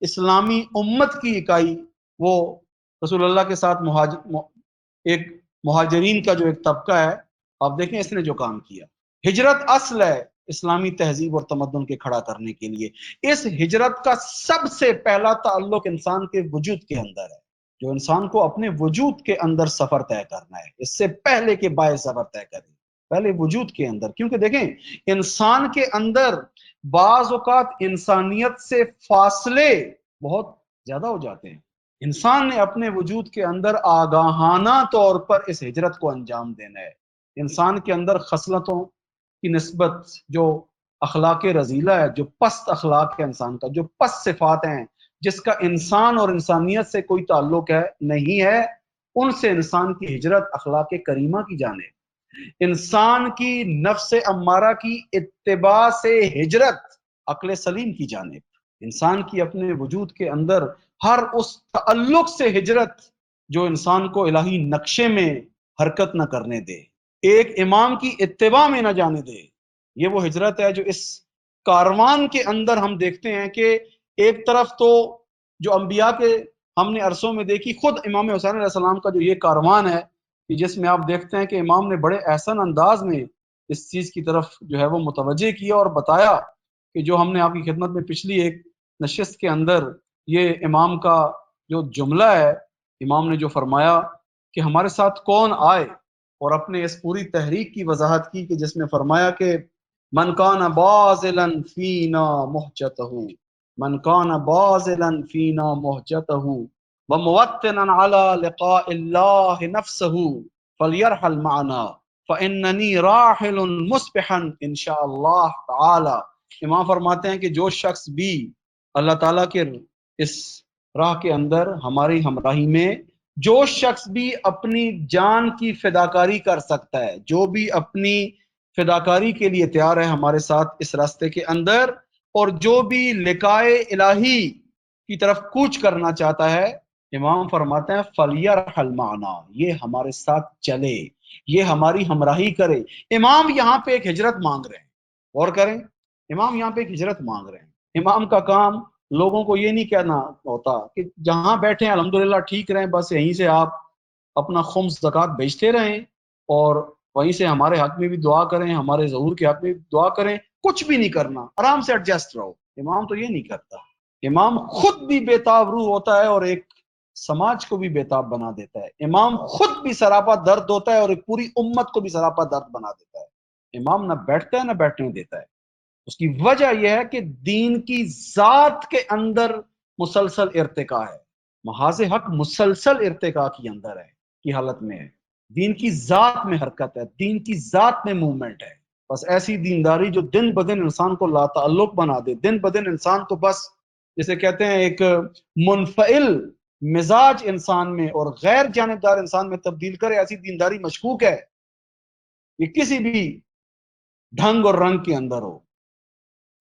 اسلامی امت کی اکائی، وہ رسول اللہ کے ساتھ ایک مہاجرین کا جو ایک طبقہ ہے، آپ دیکھیں اس نے جو کام کیا، ہجرت اصل ہے اسلامی تہذیب اور تمدن کے کھڑا کرنے کے لیے۔ اس ہجرت کا سب سے پہلا تعلق انسان کے وجود کے اندر ہے، جو انسان کو اپنے وجود کے اندر سفر طے کرنا ہے، اس سے پہلے کے باعث سفر طے کریں، پہلے وجود کے اندر، کیونکہ دیکھیں انسان کے اندر بعض اوقات انسانیت سے فاصلے بہت زیادہ ہو جاتے ہیں۔ انسان نے اپنے وجود کے اندر آگاہانہ طور پر اس ہجرت کو انجام دینا ہے۔ انسان کے اندر خصلتوں کی نسبت جو اخلاق رذیلہ ہے، جو پست اخلاق ہے انسان کا، جو پست صفات ہیں جس کا انسان اور انسانیت سے کوئی تعلق ہے نہیں ہے، ان سے انسان کی ہجرت اخلاق کریمہ کی جانب، انسان کی نفس امارہ کی اتباع سے ہجرت عقل سلیم کی جانب، انسان کی اپنے وجود کے اندر ہر اس تعلق سے ہجرت جو انسان کو الہی نقشے میں حرکت نہ کرنے دے، ایک امام کی اتباع میں نہ جانے دے۔ یہ وہ ہجرت ہے جو اس کاروان کے اندر ہم دیکھتے ہیں کہ ایک طرف تو جو انبیاء کے ہم نے عرصوں میں دیکھی، خود امام حسین علیہ السلام کا جو یہ کاروان ہے کہ جس میں آپ دیکھتے ہیں کہ امام نے بڑے احسن انداز میں اس چیز کی طرف جو ہے وہ متوجہ کیا اور بتایا کہ جو ہم نے آپ کی خدمت میں پچھلی ایک نشست کے اندر یہ امام کا جو جملہ ہے، امام نے جو فرمایا کہ ہمارے ساتھ کون آئے، اور اپنے اس پوری تحریک کی وضاحت کی کہ جس میں فرمایا کہ من کان باذلا فینا محجتہ، من کان باذلا فینا محجتہ وموطنا علی لقاء اللہ نفسہ فلیرحل معنا فاننی راحل مصبحا انشاء اللہ تعالی۔ امام فرماتے ہیں کہ جو شخص بھی اللہ تعالیٰ کے اس راہ کے اندر ہماری ہمراہی میں، جو شخص بھی اپنی جان کی فداکاری کر سکتا ہے، جو بھی اپنی فداکاری کے لیے تیار ہے ہمارے ساتھ اس راستے کے اندر، اور جو بھی لقائے الہی کی طرف کوچ کرنا چاہتا ہے، امام فرماتے ہیں فلیرحل معنا، یہ ہمارے ساتھ چلے، یہ ہماری ہمراہی کرے۔ امام یہاں پہ ایک ہجرت مانگ رہے ہیں، غور کریں، امام یہاں پہ ایک ہجرت مانگ رہے ہیں۔ امام کا کام لوگوں کو یہ نہیں کہنا ہوتا کہ جہاں بیٹھے ہیں الحمدللہ ٹھیک رہیں، بس یہیں سے آپ اپنا خمس زکوٰۃ بیچتے رہیں اور وہیں سے ہمارے حق میں بھی دعا کریں، ہمارے ظہور کے حق میں بھی دعا کریں، کچھ بھی نہیں کرنا، آرام سے ایڈجسٹ رہو۔ امام تو یہ نہیں کرتا، امام خود بھی بےتاب روح ہوتا ہے اور ایک سماج کو بھی بےتاب بنا دیتا ہے۔ امام خود بھی سراپا درد ہوتا ہے اور ایک پوری امت کو بھی سراپا درد بنا دیتا ہے۔ امام نہ بیٹھتا ہے نہ بیٹھنے دیتا ہے۔ اس کی وجہ یہ ہے کہ دین کی ذات کے اندر مسلسل ارتقاء ہے، محاذ حق مسلسل ارتقاء کی اندر ہے، کی حالت میں ہے، دین کی ذات میں حرکت ہے، دین کی ذات میں موومنٹ ہے۔ بس ایسی دینداری جو دن بدن انسان کو لا تعلق بنا دے، دن بدن انسان کو بس جسے کہتے ہیں ایک منفعل مزاج انسان میں اور غیر جانبدار انسان میں تبدیل کرے، ایسی دینداری مشکوک ہے، یہ کسی بھی ڈھنگ اور رنگ کے اندر ہو۔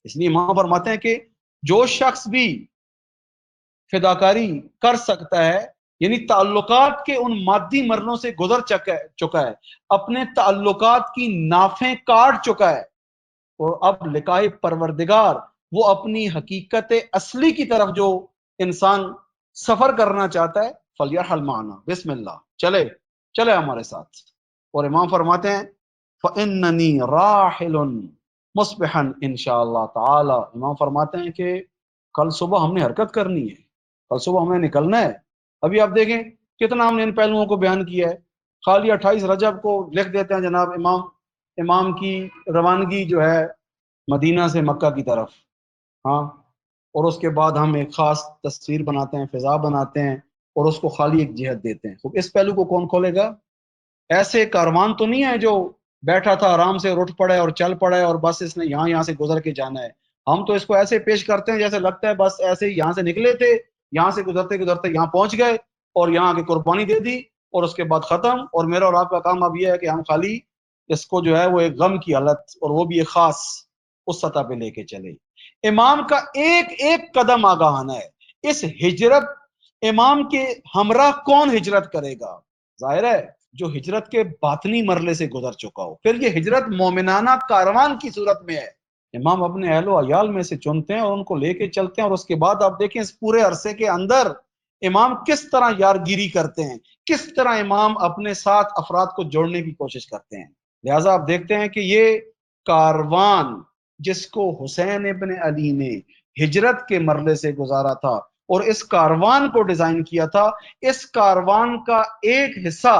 اس لیے امام فرماتے ہیں کہ جو شخص بھی فداکاری کر سکتا ہے، یعنی تعلقات کے ان مادی مرنوں سے گزر چکا ہے، اپنے تعلقات کی نافیں کاٹ چکا ہے، اور اب لقائے پروردگار، وہ اپنی حقیقت اصلی کی طرف جو انسان سفر کرنا چاہتا ہے، فلیرحل معنا، بسم اللہ، چلے ہمارے ساتھ۔ اور امام فرماتے ہیں فإننی راحل مصبحا انشاءاللہ تعالی، امام فرماتے ہیں کہ کل صبح ہم نے حرکت کرنی ہے، کل صبح ہمیں نکلنا ہے۔ ابھی آپ دیکھیں کتنا ہم نے ان پہلوؤں کو بیان کیا ہے، خالی 28 رجب کو لکھ دیتے ہیں جناب امام کی روانگی جو ہے مدینہ سے مکہ کی طرف، ہاں، اور اس کے بعد ہم ایک خاص تصویر بناتے ہیں، فضا بناتے ہیں، اور اس کو خالی ایک جہت دیتے ہیں۔ خوب اس پہلو کو کون کھولے گا؟ ایسے کاروان تو نہیں ہے جو بیٹھا تھا آرام سے اور اٹھ پڑے اور چل پڑے اور بس اس نے یہاں سے گزر کے جانا ہے۔ ہم تو اس کو ایسے پیش کرتے ہیں جیسے لگتا ہے بس ایسے ہی یہاں سے نکلے تھے، یہاں سے گزرتے گزرتے یہاں پہنچ گئے اور یہاں کی قربانی دے دی اور اس کے بعد ختم۔ اور میرا اور آپ کا کام اب یہ ہے کہ ہم خالی اس کو جو ہے وہ ایک غم کی حالت اور وہ بھی ایک خاص اس سطح پہ لے کے چلے۔ امام کا ایک ایک قدم آگاہانہ ہے۔ اس ہجرت، امام کے ہمراہ کون ہجرت کرے گا؟ ظاہر ہے جو ہجرت کے باطنی مرحلے سے گزر چکا ہو۔ پھر یہ ہجرت مومنانہ کاروان کی صورت میں ہے، امام اپنے اہل و عیال میں سے چنتے ہیں اور ان کو لے کے چلتے ہیں، اور اس کے بعد آپ دیکھیں اس پورے عرصے کے اندر امام کس طرح یارگیری کرتے ہیں، کس طرح امام اپنے ساتھ افراد کو جوڑنے کی کوشش کرتے ہیں۔ لہٰذا آپ دیکھتے ہیں کہ یہ کاروان جس کو حسین ابن علی نے ہجرت کے مرحلے سے گزارا تھا اور اس کاروان کو ڈیزائن کیا تھا، اس کاروان کا ایک حصہ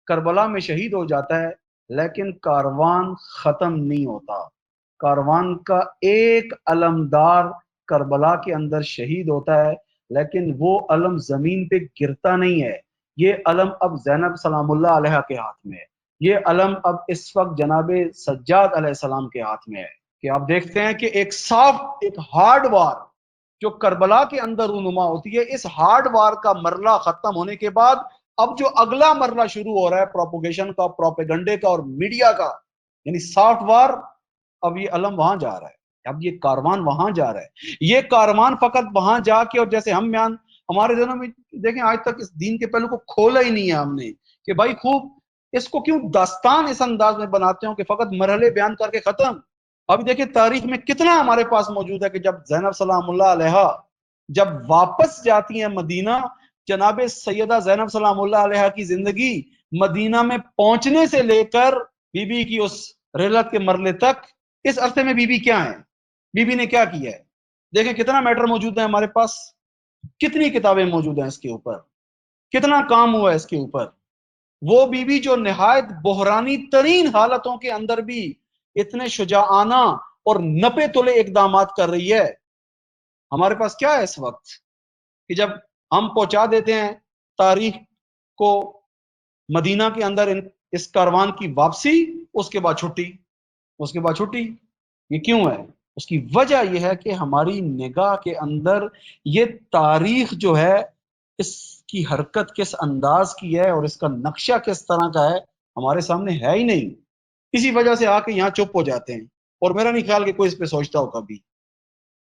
کربلا میں شہید ہو جاتا ہے، لیکن کاروان ختم نہیں ہوتا۔ کاروان کا ایک علمدار کربلا کے اندر شہید ہوتا ہے، لیکن وہ علم زمین پہ گرتا نہیں ہے۔ یہ علم اب زینب سلام اللہ علیہ کے ہاتھ میں ہے، یہ علم اب اس وقت جناب سجاد علیہ السلام کے ہاتھ میں ہے، کہ آپ دیکھتے ہیں کہ ایک سافٹ، ایک ہارڈ وار جو کربلا کے اندر رونما ہوتی ہے، اس ہارڈ وار کا مرحلہ ختم ہونے کے بعد اب جو اگلا مرحلہ شروع ہو رہا ہے پروپیگیشن کا، پروپیگنڈے کا اور میڈیا کا، یعنی سافٹ وار، اب یہ علم وہاں جا رہا ہے، اب یہ کاروان وہاں جا رہا ہے۔ یہ کاروان فقط وہاں جا کے، اور جیسے ہمارے ذہنوں میں دیکھیں آج تک اس دین کے پہلو کو کھولا ہی نہیں ہے ہم نے کہ بھائی خوب اس کو کیوں داستان اس انداز میں بناتے ہوں کہ فقط مرحلے بیان کر کے ختم. ابھی دیکھیں تاریخ میں کتنا ہمارے پاس موجود ہے کہ جب زینب سلام اللہ علیہا جب واپس جاتی ہیں مدینہ، جناب سیدہ زینب سلام اللہ علیہا کی زندگی مدینہ میں پہنچنے سے لے کر بی بی کی اس رحلت کے مرحلے تک، اس عرصے میں بی بی کیا ہے، بی بی نے کیا کیا ہے. دیکھیں کتنا میٹر موجود ہے ہمارے پاس، کتنی کتابیں موجود ہیں اس کے اوپر، کتنا کام ہوا ہے اس کے اوپر. وہ بی بی جو نہایت بحرانی ترین حالتوں کے اندر بھی اتنے شجاعانہ اور نپے تلے اقدامات کر رہی ہے. ہمارے پاس کیا ہے اس وقت کہ جب ہم پہنچا دیتے ہیں تاریخ کو مدینہ کے اندر اس کاروان کی واپسی، اس کے بعد چھٹی، اس کے بعد چھٹی. یہ کیوں ہے؟ اس کی وجہ یہ ہے کہ ہماری نگاہ کے اندر یہ تاریخ جو ہے اس کی حرکت کس انداز کی ہے اور اس کا نقشہ کس طرح کا ہے ہمارے سامنے ہے ہی نہیں. اسی وجہ سے آ کے یہاں چپ ہو جاتے ہیں، اور میرا نہیں خیال کہ کوئی اس پہ سوچتا ہو کبھی.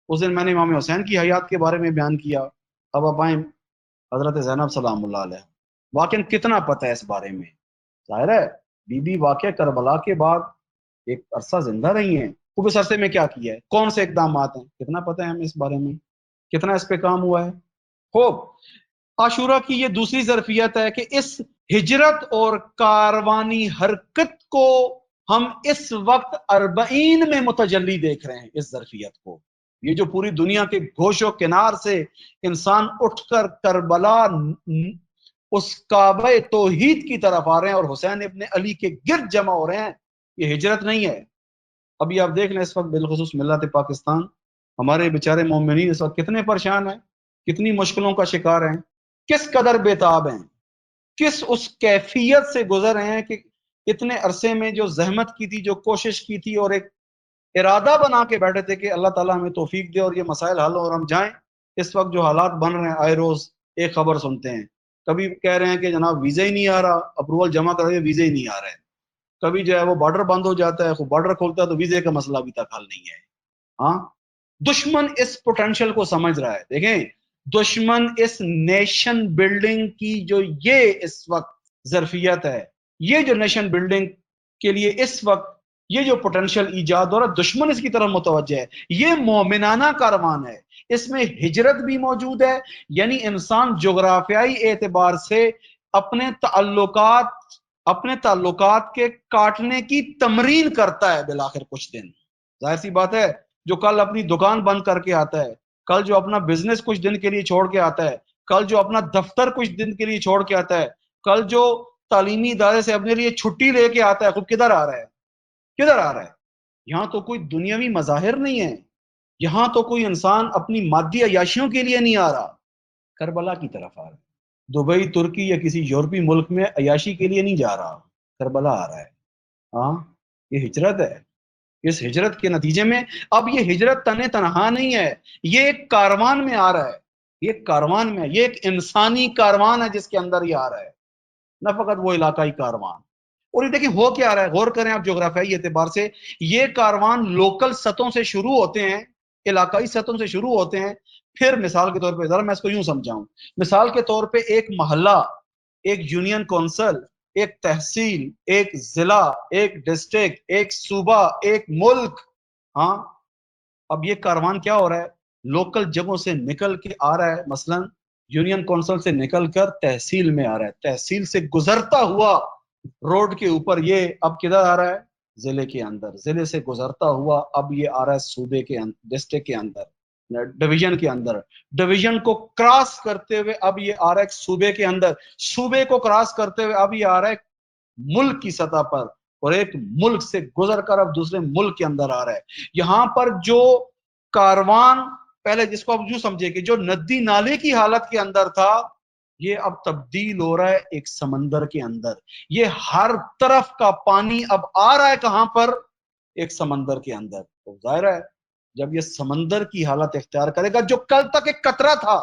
اس دن میں نے امام حسین کی حیات کے بارے میں بیان کیا، اب آپ آئیں حضرت زینب سلام اللہ علیہ، واقعا کتنا پتہ ہے اس بارے میں. ظاہر ہے بی بی واقعہ کربلا کے بعد ایک عرصہ زندہ رہی ہیں، خوب اس عرصے میں کیا کیا ہے، کون سے اقدامات ہیں، کتنا پتہ ہے ہمیں اس بارے میں، کتنا اس پہ کام ہوا ہے. خوب عاشورہ کی یہ دوسری ظرفیت ہے کہ اس ہجرت اور کاروانی حرکت کو ہم اس وقت 40 میں متجلی دیکھ رہے ہیں. اس ظرفیت کو، یہ جو پوری دنیا کے گوش و کنار سے انسان اٹھ کر کربلا اس کعبہ توحید کی طرف آ رہے ہیں اور حسین ابن علی کے گرد جمع ہو رہے ہیں، یہ ہجرت نہیں ہے. ابھی آپ دیکھ لیں اس وقت بالخصوص ملت پاکستان، ہمارے بیچارے مومنین اس وقت کتنے پریشان ہیں، کتنی مشکلوں کا شکار ہیں، کس قدر بےتاب ہیں، کس اس کیفیت سے گزر رہے ہیں کہ اتنے عرصے میں جو زحمت کی تھی، جو کوشش کی تھی اور ایک ارادہ بنا کے بیٹھے تھے کہ اللہ تعالیٰ ہمیں توفیق دے اور یہ مسائل حل ہو اور ہم جائیں. اس وقت جو حالات بن رہے ہیں آئے روز ایک خبر سنتے ہیں، کبھی کہہ رہے ہیں کہ جناب ویزا ہی نہیں آ رہا، اپروول جمع کر رہے ویزا ہی نہیں آ رہا ہے، کبھی جو ہے وہ بارڈر بند ہو جاتا ہے، بارڈر کھولتا ہے تو ویزے کا مسئلہ ابھی تک حل نہیں ہے. ہاں دشمن اس پوٹینشل کو سمجھ رہا ہے. دیکھیں دشمن اس نیشن بلڈنگ کی جو یہ اس وقت ظرفیت ہے، یہ جو نیشن بلڈنگ کے لیے اس وقت یہ جو پوٹینشل ایجاد ہو رہا، دشمن اس کی طرف متوجہ ہے. یہ مومنانہ کاروان ہے، اس میں ہجرت بھی موجود ہے، یعنی انسان جغرافیائی اعتبار سے اپنے تعلقات کے کاٹنے کی تمرین کرتا ہے بالآخر کچھ دن. ظاہر سی بات ہے جو کل اپنی دکان بند کر کے آتا ہے، کل جو اپنا بزنس کچھ دن کے لیے چھوڑ کے آتا ہے، کل جو اپنا دفتر کچھ دن کے لیے چھوڑ کے آتا ہے، کل جو تعلیمی ادارے سے اپنے لیے چھٹی لے کے آتا ہے، خوب کدھر آ رہا ہے، کدھر آ رہا ہے؟ یہاں تو کوئی دنیاوی مظاہر نہیں ہے، یہاں تو کوئی انسان اپنی مادی عیاشیوں کے لیے نہیں آ رہا، کربلا کی طرف آ رہا ہے. دبئی، ترکی یا کسی یورپی ملک میں عیاشی کے لیے نہیں جا رہا، کربلا آ رہا ہے. ہاں یہ ہجرت ہے. اس ہجرت کے نتیجے میں اب یہ ہجرت تنہا نہیں ہے، یہ ایک کاروان میں آ رہا ہے، یہ ایک کاروان میں، یہ ایک انسانی کاروان ہے جس کے اندر یہ آ رہا ہے، نہ فقط وہ علاقائی کاروان. اور یہ دیکھیں ہو کیا رہا ہے، غور کریں آپ جغرافیائی اعتبار سے. یہ کاروان لوکل سطحوں سے شروع ہوتے ہیں، علاقائی سطحوں سے شروع ہوتے ہیں، پھر مثال کے طور پہ ذرا میں اس کو یوں سمجھاؤں، مثال کے طور پہ ایک محلہ، ایک یونین کونسل، ایک تحصیل، ایک ضلع، ایک ڈسٹرکٹ، ایک صوبہ، ایک ملک. ہاں اب یہ کاروان کیا ہو رہا ہے، لوکل جگہوں سے نکل کے آ رہا ہے، مثلا یونین کونسل سے نکل کر تحصیل میں آ رہا ہے، تحصیل سے گزرتا ہوا روڈ کے اوپر یہ اب کدھر آ رہا ہے، ضلع کے اندر، ضلع سے گزرتا ہوا اب یہ آ رہا ہے صوبے کے ڈسٹرکٹ کے اندر، ڈویژن کے اندر، ڈویژن کو کراس کرتے ہوئے اب یہ آ رہا ہے صوبے کے اندر، صوبے کو کراس کرتے ہوئے اب یہ آ رہا ہے ملک کی سطح پر، اور ایک ملک سے گزر کر اب دوسرے ملک کے اندر آ رہا ہے. یہاں پر جو کاروان پہلے جس کو آپ یوں سمجھے کہ جو ندی نالے کی حالت کے اندر تھا، یہ اب تبدیل ہو رہا ہے ایک سمندر کے اندر. یہ ہر طرف کا پانی اب آ رہا ہے کہاں پر، ایک سمندر کے اندر. تو ظاہر ہے جب یہ سمندر کی حالت اختیار کرے گا، جو کل تک ایک قطرہ تھا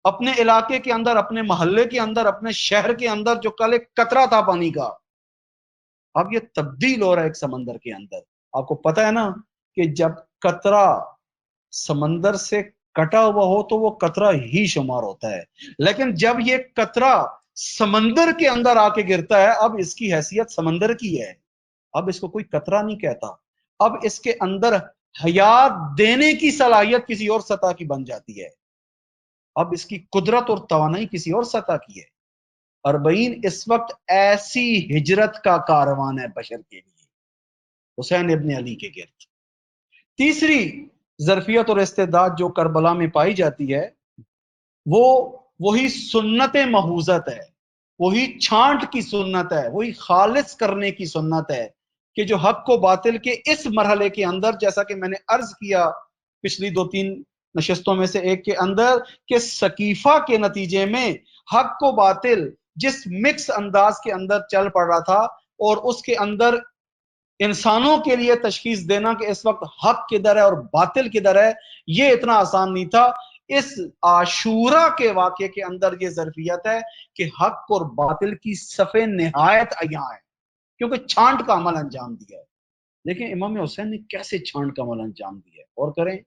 اپنے علاقے کے اندر، اپنے محلے کے اندر، اپنے شہر کے اندر، جو کل ایک قطرہ تھا پانی کا، اب یہ تبدیل ہو رہا ہے ایک سمندر کے اندر. آپ کو پتہ ہے نا کہ جب قطرہ سمندر سے کٹا ہوا ہو تو وہ قطرہ ہی شمار ہوتا ہے، لیکن جب یہ قطرہ سمندر کے اندر آ کے گرتا ہے، اب اس کی حیثیت سمندر کی ہے، اب اس کو کوئی قطرہ نہیں کہتا، اب اس کے اندر حیات دینے کی صلاحیت کسی اور سطح کی بن جاتی ہے، اب اس کی قدرت اور توانائی کسی اور سطح کی ہے۔ 40 اس وقت ایسی ہجرت کا کاروان ہے بشر کے لیے، حسین ابن علی کے گرد۔ تیسری ظرفیت اور استعداد جو کربلا میں پائی جاتی ہے، وہ وہی سنت محوزت ہے، وہی چھانٹ کی سنت ہے، وہی خالص کرنے کی سنت ہے کہ جو حق و باطل کے اس مرحلے کے اندر، جیسا کہ میں نے عرض کیا پچھلی 2-3 نشستوں میں سے ایک کے اندر، کہ سقیفہ کے نتیجے میں حق و باطل جس مکس انداز کے اندر چل پڑ رہا تھا، اور اس کے اندر انسانوں کے لیے تشخیص دینا کہ اس وقت حق کدھر ہے اور باطل کدھر ہے، یہ اتنا آسان نہیں تھا۔ اس عاشورہ کے واقعے کے اندر یہ ظرفیت ہے کہ حق اور باطل کی صفیں نہایت عیاں ہے، کیونکہ چھانٹ کا عمل انجام دیا ہے۔ لیکن امام حسین نے کیسے چھانٹ کا عمل انجام دیا ہے، اور کریں،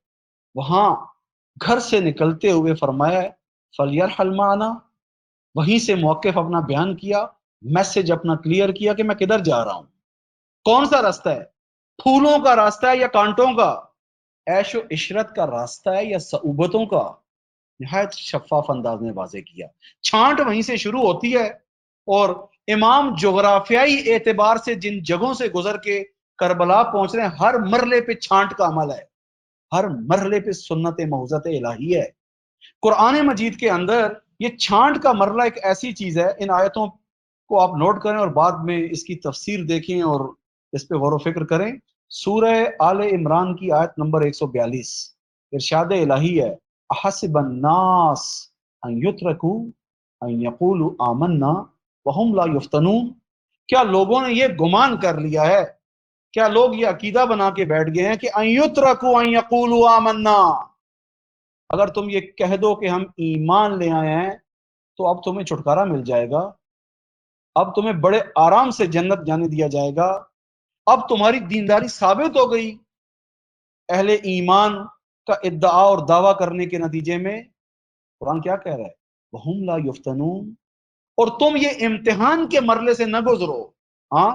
وہاں گھر سے نکلتے ہوئے فرمایا فَلْيَرْحَلْ مَعَنَا، وہیں سے موقف اپنا بیان کیا، میسج اپنا کلیئر کیا کہ میں کدھر جا رہا ہوں، کون سا راستہ ہے، پھولوں کا راستہ ہے یا کانٹوں کا، عیش و عشرت کا راستہ ہے یا صعوبتوں کا، نہایت شفاف انداز میں واضح کیا۔ چھانٹ وہیں سے شروع ہوتی ہے، اور امام جغرافیائی اعتبار سے جن جگہوں سے گزر کے کربلا پہنچ رہے ہیں، ہر مرحلے پہ چھانٹ کا عمل ہے، ہر مرحلے پہ سنت محوزت الہی ہے۔ قرآن مجید کے اندر یہ چھانٹ کا مرحلہ ایک ایسی چیز ہے، ان آیتوں کو آپ نوٹ کریں اور بعد میں اس کی تفسیر دیکھیں اور اس پہ غور و فکر کریں۔ سورہ آل عمران کی آیت نمبر 142، ارشاد الہی ہے احسب الناس ان یترکوا ان یقولوا آمنا وہم لا یفتنون، کیا لوگوں نے یہ گمان کر لیا ہے، کیا لوگ یہ عقیدہ بنا کے بیٹھ گئے ہیں کہ ان یترکوا ان یقولوا آمنا، اگر تم یہ کہہ دو کہ ہم ایمان لے آئے ہیں تو اب تمہیں چھٹکارا مل جائے گا، اب تمہیں بڑے آرام سے جنت جانے دیا جائے گا، اب تمہاری دینداری ثابت ہو گئی۔ اہل ایمان کا ادعا اور دعویٰ کرنے کے نتیجے میں قرآن کیا کہہ رہا ہے، وَهُمْ لَا يُفْتَنُونَ، اور تم یہ امتحان کے مرحلے سے نہ گزرو، ہاں،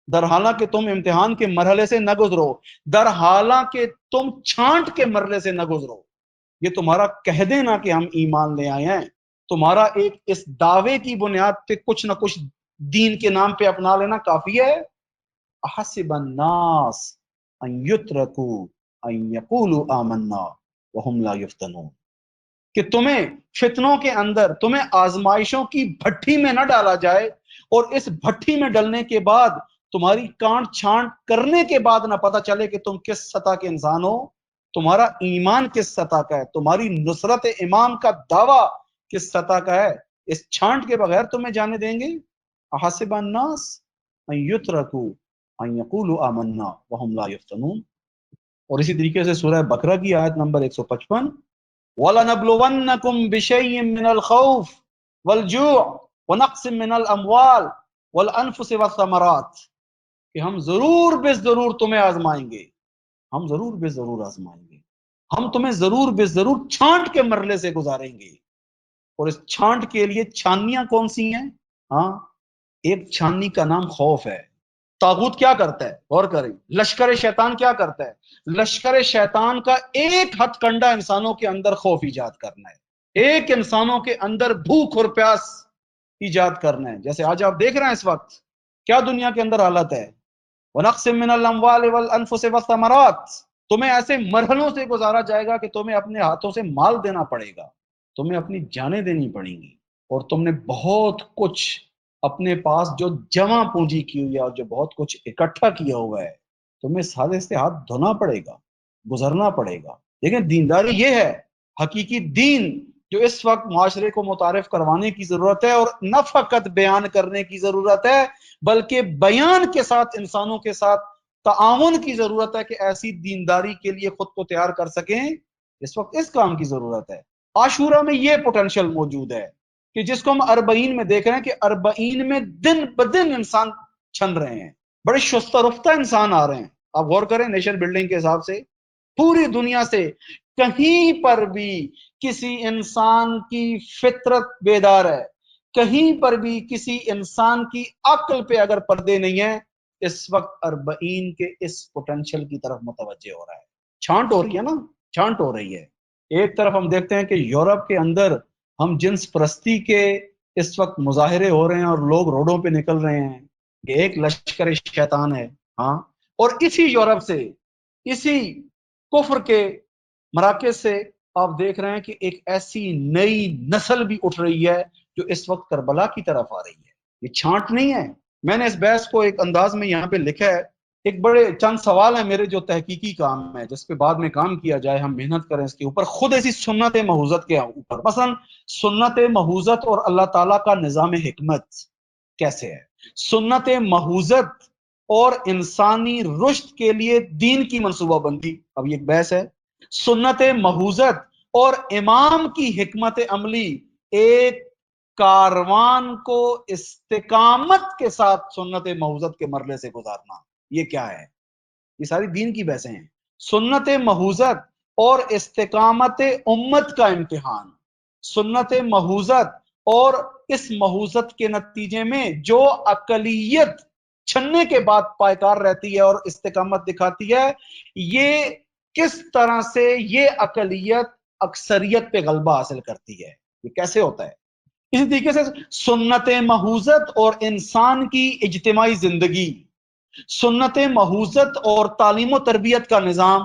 در حالانکہ تم امتحان کے مرحلے سے نہ گزرو، در حالانکہ تم چھانٹ کے مرحلے سے نہ گزرو، یہ تمہارا کہہ دینا کہ ہم ایمان لے آئے ہیں، تمہارا ایک اس دعوے کی بنیاد پہ کچھ نہ کچھ دین کے نام پہ اپنا لینا کافی ہے۔ احسب الناس ان یترکوا ان یقولوا آمنا وہم لا یفتنون، کہ تمہیں فتنوں کے اندر، تمہیں آزمائشوں کی بھٹی میں نہ ڈالا جائے، اور اس بھٹی میں ڈلنے کے بعد تمہاری کانٹ چھانٹ کرنے کے بعد نہ پتہ چلے کہ تم کس سطح کے انسان ہو، تمہارا ایمان کس سطح کا ہے، تمہاری نصرت امام کا دعویٰ کس سطح کا ہے، اس چھانٹ کے بغیر تمہیں جانے دیں گے؟ احسب الناس ان یترکوا ان یقولوا آمنا وہم لا یفتنون۔ اور اسی طریقے سے سورہ بقرہ کی آیت نمبر 155، وَلَنَبْلُوَنَّكُمْ بِشَيْءٍ مِّنَ الْخَوْفِ وَالْجُوعِ وَنَقْصٍ مِّنَ الْأَمْوَالِ وَالْأَنفُسِ وَالثَّمَرَاتِ، کہ ہم ضرور بے ضرور تمہیں آزمائیں گے، ہم ضرور بے ضرور آزمائیں گے، ہم تمہیں ضرور بے ضرور چھانٹ کے مرحلے سے گزاریں گے۔ اور اس چھانٹ کے لیے چھانیاں کون سی ہیں؟ ہاں، ایک چھاننی کا نام خوف ہے۔ طاغوت کیا کرتا ہے، غور کریں، لشکر شیطان کیا کرتا ہے؟ لشکر شیطان کا ایک ہتھ کنڈا انسانوں کے اندر خوف ایجاد کرنا ہے، ایک انسانوں کے اندر بھوک اور پیاس ایجاد کرنا ہے۔ جیسے آج آپ دیکھ رہے ہیں اس وقت کیا دنیا کے اندر حالت ہے، وَنَقْصٍ مِّنَ الْأَمْوَالِ وَالْأَنفُسِ وَالثَّمَرَاتِ، تمہیں ایسے مرحلوں سے گزارا جائے گا کہ تمہیں اپنے ہاتھوں سے مال دینا پڑے گا، تمہیں اپنی جانیں دینی پڑیں گی، اور تم نے بہت کچھ اپنے پاس جو جمع پونجی کی ہوئی ہے اور جو بہت کچھ اکٹھا کیا ہوا ہے، تمہیں سادے سے ہاتھ دھونا پڑے گا، گزرنا پڑے گا۔ لیکن دینداری یہ ہے، حقیقی دین جو اس وقت معاشرے کو متعارف کروانے کی ضرورت ہے، اور نہ فقط بیان کرنے کی ضرورت ہے بلکہ بیان کے ساتھ انسانوں کے ساتھ تعاون کی ضرورت ہے، کہ ایسی دینداری کے لیے خود کو تیار کر سکیں، اس وقت اس کام کی ضرورت ہے۔ عاشورہ میں یہ پوٹینشل موجود ہے کہ جس کو ہم 40 میں دیکھ رہے ہیں، کہ 40 میں دن بدن انسان چھن رہے ہیں، بڑے شستہ رفتہ انسان آ رہے ہیں۔ آپ غور کریں، نیشن بلڈنگ کے حساب سے پوری دنیا سے کہیں پر بھی کسی انسان کی فطرت بیدار ہے، کہیں پر بھی کسی انسان کی عقل پہ اگر پردے نہیں ہیں، اس وقت 40 کے اس پوٹینشل کی طرف متوجہ ہو رہا ہے. چھانٹ ہو رہی ہے نا، چھانٹ ہو رہی ہے. ایک طرف ہم دیکھتے ہیں کہ یورپ کے اندر ہم جنس پرستی کے اس وقت مظاہرے ہو رہے ہیں اور لوگ روڈوں پہ نکل رہے ہیں، یہ ایک لشکر شیطان ہے. ہاں، اور اسی یورپ سے، اسی کفر کے مراکز سے آپ دیکھ رہے ہیں کہ ایک ایسی نئی نسل بھی اٹھ رہی ہے جو اس وقت کربلا کی طرف آ رہی ہے. یہ چھانٹ نہیں ہے. میں نے اس بحث کو ایک انداز میں یہاں پہ لکھا ہے. ایک بڑے چند سوال ہیں میرے جو تحقیقی کام ہے، جس پہ بعد میں کام کیا جائے، ہم محنت کریں اس کے اوپر، خود ایسی سنت محوزت کے اوپر. مثلا سنت محوزت اور اللہ تعالیٰ کا نظام حکمت کیسے ہے، سنت محوزت اور انسانی رشد کے لیے دین کی منصوبہ بندی. اب یہ ایک بحث ہے. سنت محوزت اور امام کی حکمت عملی، ایک کاروان کو استقامت کے ساتھ سنت محوزت کے مرحلے سے گزارنا، یہ کیا ہے؟ یہ ساری دین کی بحثیں ہیں. سنت محوزت اور استقامت امت کا امتحان، سنت محوزت اور اس محوزت کے نتیجے میں جو اقلیت چھننے کے بعد پائیکار رہتی ہے اور استقامت دکھاتی ہے، یہ کس طرح سے یہ اقلیت اکثریت پہ غلبہ حاصل کرتی ہے، یہ کیسے ہوتا ہے. اسی طریقے سے سنت محوزت اور انسان کی اجتماعی زندگی، سنت محوزت اور تعلیم و تربیت کا نظام.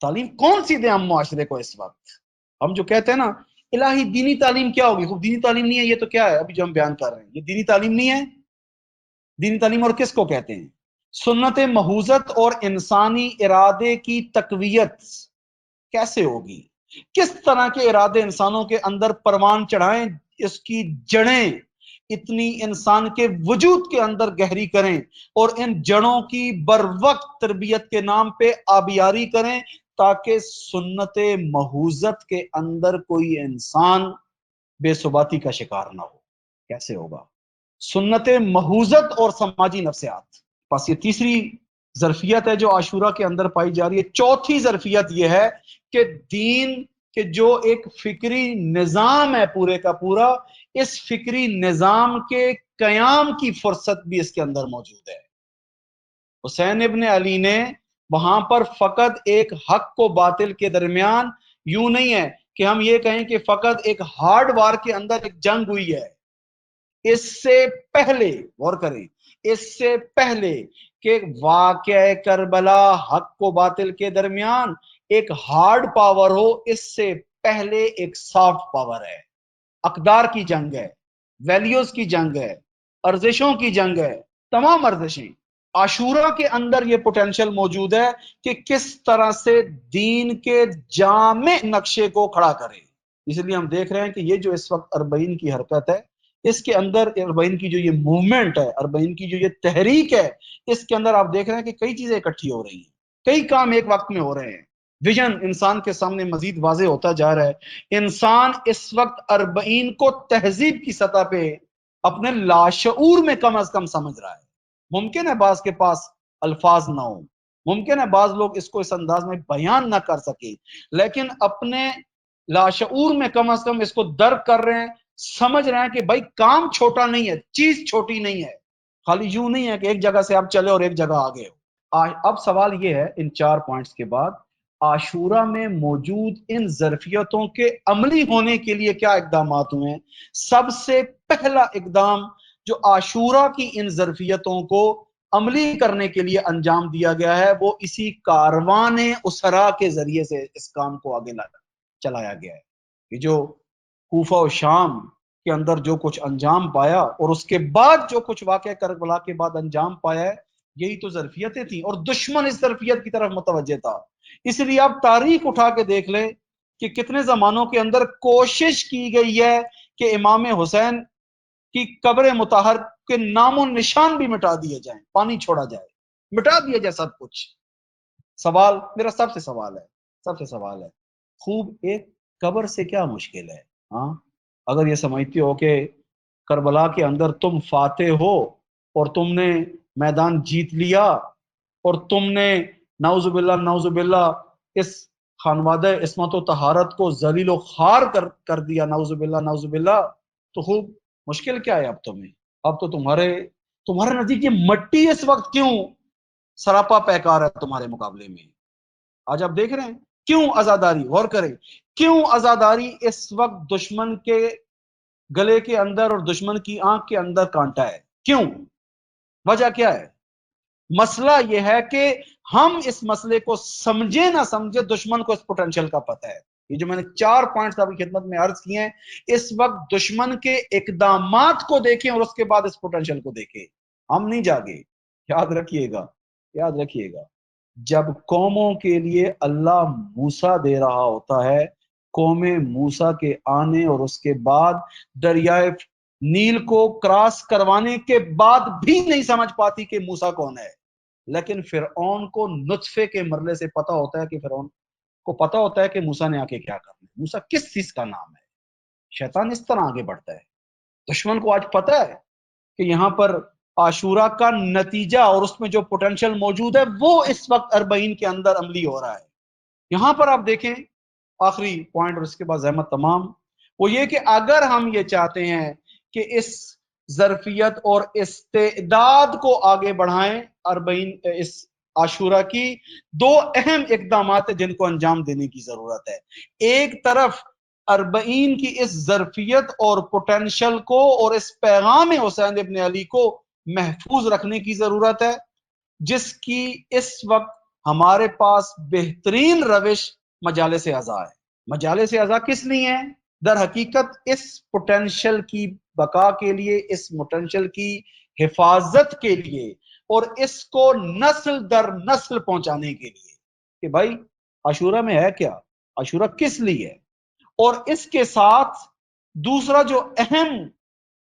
تعلیم کون سی دیں ہم معاشرے کو اس وقت؟ ہم جو کہتے ہیں نا الہی دینی تعلیم کیا ہوگی، خوب دینی تعلیم نہیں ہے. یہ تو کیا ہے ابھی جو ہم بیان کر رہے ہیں، یہ دینی تعلیم نہیں ہے. دینی تعلیم اور کس کو کہتے ہیں؟ سنت محوزت اور انسانی ارادے کی تقویت کیسے ہوگی؟ کس طرح کے ارادے انسانوں کے اندر پروان چڑھائیں، اس کی جڑیں اتنی انسان کے وجود کے اندر گہری کریں اور ان جڑوں کی بر وقت تربیت کے نام پہ آبیاری کریں، تاکہ سنت محوزت کے اندر کوئی انسان بے ثباتی کا شکار نہ ہو. کیسے ہوگا؟ سنت محوزت اور سماجی نفسیات. بس یہ تیسری ظرفیت ہے جو عاشورہ کے اندر پائی جا رہی ہے. چوتھی ظرفیت یہ ہے کہ دین کے جو ایک فکری نظام ہے پورے کا پورا، اس فکری نظام کے قیام کی فرصت بھی اس کے اندر موجود ہے. حسین ابن علی نے وہاں پر فقط ایک حق کو باطل کے درمیان، یوں نہیں ہے کہ ہم یہ کہیں کہ فقط ایک ہارڈ وار کے اندر ایک جنگ ہوئی ہے. اس سے پہلے غور کریں، اس سے پہلے کہ واقعہ کربلا حق و باطل کے درمیان ایک ہارڈ پاور ہو، اس سے پہلے ایک سافٹ پاور ہے. اقدار کی جنگ ہے، ویلیوز کی جنگ ہے، ارزشوں کی جنگ ہے. تمام ارزشیں عاشورہ کے اندر یہ پوٹینشل موجود ہے کہ کس طرح سے دین کے جامع نقشے کو کھڑا کرے. اس لیے ہم دیکھ رہے ہیں کہ یہ جو اس وقت 40 کی حرکت ہے، اس کے اندر 40 کی جو یہ موومنٹ ہے، 40 کی جو یہ تحریک ہے، اس کے اندر آپ دیکھ رہے ہیں کہ کئی چیزیں اکٹھی ہو رہی ہیں، کئی کام ایک وقت میں ہو رہے ہیں. ویژن انسان کے سامنے مزید واضح ہوتا جا رہا ہے. انسان اس وقت 40 کو تہذیب کی سطح پہ اپنے لاشعور میں کم از کم سمجھ رہا ہے. ممکن ہے بعض کے پاس الفاظ نہ ہو، ممکن ہے بعض لوگ اس کو اس انداز میں بیان نہ کر سکے، لیکن اپنے لاشعور میں کم از کم اس کو درک کر رہے ہیں، سمجھ رہے ہیں کہ بھائی کام چھوٹا نہیں ہے، چیز چھوٹی نہیں ہے. خالی یوں نہیں ہے کہ ایک جگہ سے آپ چلے اور ایک جگہ آگے ہو. اب سوال یہ ہے ان 4 پوائنٹس کے بعد، عاشورہ میں موجود ان ظرفیتوں کے عملی ہونے کے لیے کیا اقدامات ہوئے ہیں؟ سب سے پہلا اقدام جو عاشورہ کی ان ظرفیتوں کو عملی کرنے کے لیے انجام دیا گیا ہے، وہ اسی کاروان اسرا کے ذریعے سے اس کام کو آگے چلایا گیا ہے. یہ جو کوفہ و شام کے اندر جو کچھ انجام پایا اور اس کے بعد جو کچھ واقعہ کربلا کے بعد انجام پایا ہے، یہی تو ظرفیتیں تھیں، اور دشمن اس ظرفیت کی طرف متوجہ تھا. اس لیے آپ تاریخ اٹھا کے دیکھ لیں کہ کتنے زمانوں کے اندر کوشش کی گئی ہے کہ امام حسین کی قبر مطہر کے نام و نشان بھی مٹا دیے جائیں، پانی چھوڑا جائے، مٹا دیا جائے سب کچھ. سوال میرا سب سے سوال ہے خوب ایک قبر سے کیا مشکل ہے؟ ہاں، اگر یہ سمجھتے ہو کہ کربلا کے اندر تم فاتح ہو اور تم نے میدان جیت لیا اور تم نے نعوذ باللہ اس خانوادہ عصمت و طہارت کو ذلیل و خوار کر دیا، نعوذ باللہ، تو خوب مشکل کیا ہے اب تمہیں؟ اب تو تمہارے نزدیک یہ مٹی اس وقت کیوں سراپا پیکار ہے تمہارے مقابلے میں؟ آج آپ دیکھ رہے ہیں کیوں عزاداری، غور کریں، کیوں عزاداری اس وقت دشمن کے گلے کے اندر اور دشمن کی آنکھ کے اندر کانٹا ہے؟ کیوں؟ وجہ کیا ہے؟ مسئلہ یہ ہے کہ ہم اس مسئلے کو سمجھے نہ سمجھے، دشمن کو اس پوٹینشل کا پتہ ہے۔ یہ جو میں نے 4 پوائنٹس آپ کی خدمت میں عرض کیے ہیں، اس وقت دشمن کے اقدامات کو دیکھیں اور اس کے بعد اس پوٹینشل کو دیکھیں۔ ہم نہیں جاگے، یاد رکھیے گا جب قوموں کے لیے اللہ موسیٰ دے رہا ہوتا ہے، قوم موسیٰ کے آنے اور اس کے بعد دریائے نیل کو کراس کروانے کے بعد بھی نہیں سمجھ پاتی کہ موسیٰ کون ہے، لیکن فرعون کو نطفے کے مرلے سے پتا ہوتا ہے کہ فرعون کو پتا ہوتا ہے کہ موسیٰ نے آکے کیا کرنا ہے، موسیٰ کس چیز کا نام ہے۔ شیطان اس طرح آگے بڑھتا ہے۔ دشمن کو آج پتا ہے کہ یہاں پر عاشورہ کا نتیجہ اور اس میں جو پوٹینشل موجود ہے وہ اس وقت 40 کے اندر عملی ہو رہا ہے۔ یہاں پر آپ دیکھیں آخری پوائنٹ اور اس کے بعد زحمت تمام، وہ یہ کہ اگر ہم یہ چاہتے ہیں کہ اس ظرفیت اور استعداد کو آگے بڑھائیں، 40 اس عاشورہ کی 2 اہم اقدامات جن کو انجام دینے کی ضرورت ہے۔ ایک طرف 40 کی اس ظرفیت اور پوٹینشل کو اور اس پیغام حسین ابن علی کو محفوظ رکھنے کی ضرورت ہے، جس کی اس وقت ہمارے پاس بہترین روش مجالس اعضاء ہے۔ مجالس اعضاء کس لیے ہیں؟ در حقیقت اس پوٹینشل کی بقا کے لیے، اس پوٹینشل کی حفاظت کے لیے اور اس کو نسل در نسل پہنچانے کے لیے کہ بھائی عاشورہ میں ہے کیا، عاشورہ کس لیے ہے، اور اس کے ساتھ دوسرا جو اہم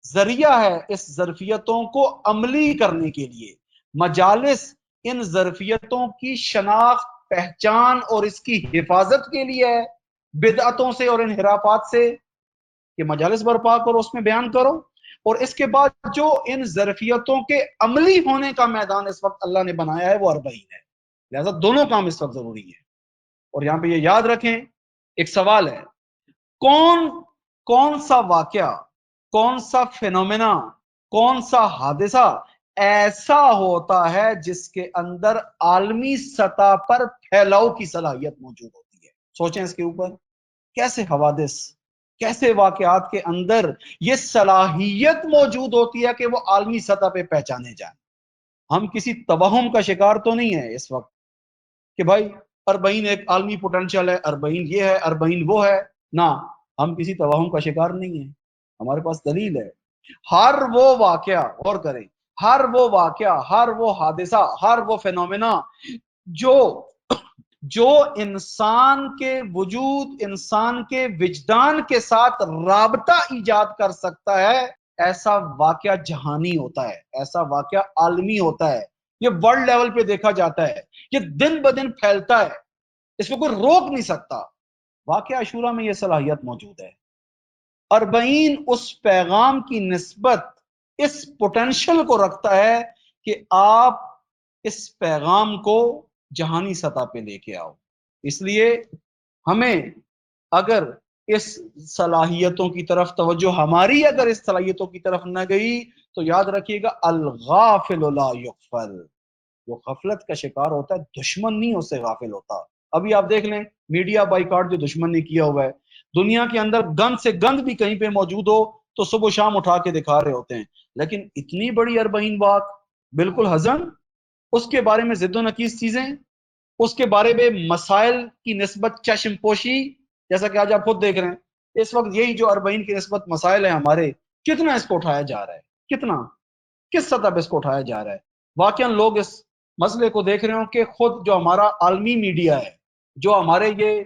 ذریعہ ہے اس ظرفیتوں کو عملی کرنے کے لیے، مجالس ان ظرفیتوں کی شناخت، پہچان اور اس کی حفاظت کے لیے ہے، بدعتوں سے اور انحرافات سے، کہ مجالس برپا کرو، اس میں بیان کرو، اور اس کے بعد جو ان ظرفیتوں کے عملی ہونے کا میدان اس وقت اللہ نے بنایا ہے وہ 40 ہے۔ لہذا دونوں کام اس وقت ضروری ہے۔ اور یہاں پہ یہ یاد رکھیں، ایک سوال ہے، کون سا واقعہ، کون سا فینومینا، کون سا حادثہ ایسا ہوتا ہے جس کے اندر عالمی سطح پر پھیلاؤ کی صلاحیت موجود ہوتی ہے؟ سوچیں اس کے اوپر، کیسے حوادث، کیسے واقعات کے اندر یہ صلاحیت موجود ہوتی ہے کہ وہ عالمی سطح پہ پہچانے جائیں۔ ہم کسی توہم کا شکار تو نہیں ہے اس وقت کہ بھائی 40 ایک عالمی پوٹینشل ہے، 40 یہ ہے، 40 وہ ہے، نہ، ہم کسی توہم کا شکار نہیں ہیں، ہمارے پاس دلیل ہے۔ ہر وہ واقعہ، غور کریں، ہر وہ واقعہ، ہر وہ حادثہ، ہر وہ فینومینا جو انسان کے وجود، انسان کے وجدان کے ساتھ رابطہ ایجاد کر سکتا ہے، ایسا واقعہ جہانی ہوتا ہے، ایسا واقعہ عالمی ہوتا ہے، یہ ورلڈ لیول پہ دیکھا جاتا ہے، یہ دن بدن پھیلتا ہے، اس کو کوئی روک نہیں سکتا۔ واقعہ عاشورہ میں یہ صلاحیت موجود ہے۔ 40 اس پیغام کی نسبت اس پوٹینشل کو رکھتا ہے کہ آپ اس پیغام کو جہانی سطح پہ لے کے آؤ۔ اس لیے ہمیں اگر اس صلاحیتوں کی طرف توجہ ہماری اگر اس صلاحیتوں کی طرف نہ گئی تو یاد رکھیے گا، الغافل لا یغفل، جو غفلت کا شکار ہوتا ہے دشمن نہیں اس سے غافل ہوتا۔ ابھی آپ دیکھ لیں میڈیا بائیکاٹ جو دشمن نے کیا ہوا ہے، دنیا کے اندر گند سے گند بھی کہیں پہ موجود ہو تو صبح و شام اٹھا کے دکھا رہے ہوتے ہیں، لیکن اتنی بڑی 40 بات بالکل ہضم، اس کے بارے میں ضد و نقیص چیزیں، اس کے بارے میں مسائل کی نسبت چشم پوشی، جیسا کہ آج آپ خود دیکھ رہے ہیں اس وقت یہی جو 40 کی نسبت مسائل ہیں ہمارے، کتنا اس کو اٹھایا جا رہا ہے، کتنا، کس سطح پہ اس کو اٹھایا جا رہا ہے۔ واقعا لوگ اس مسئلے کو دیکھ رہے ہوں کہ خود جو ہمارا عالمی میڈیا ہے، جو ہمارے یہ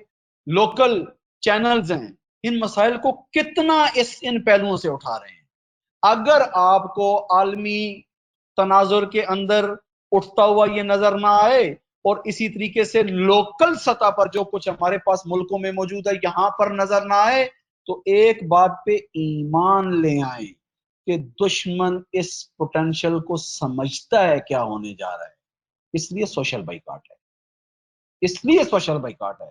لوکل چینلز ہیں، ان مسائل کو کتنا ان پہلوؤں سے اٹھا رہے ہیں۔ اگر آپ کو عالمی تناظر کے اندر اٹھتا ہوا یہ نظر نہ آئے اور اسی طریقے سے لوکل سطح پر جو کچھ ہمارے پاس ملکوں میں موجود ہے یہاں پر نظر نہ آئے، تو ایک بات پہ ایمان لے آئیں کہ دشمن اس پوٹینشل کو سمجھتا ہے کیا ہونے جا رہا ہے، اس لیے سوشل بائیکاٹ ہے، اس لیے سوشل بائیکاٹ ہے۔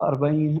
40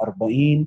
40,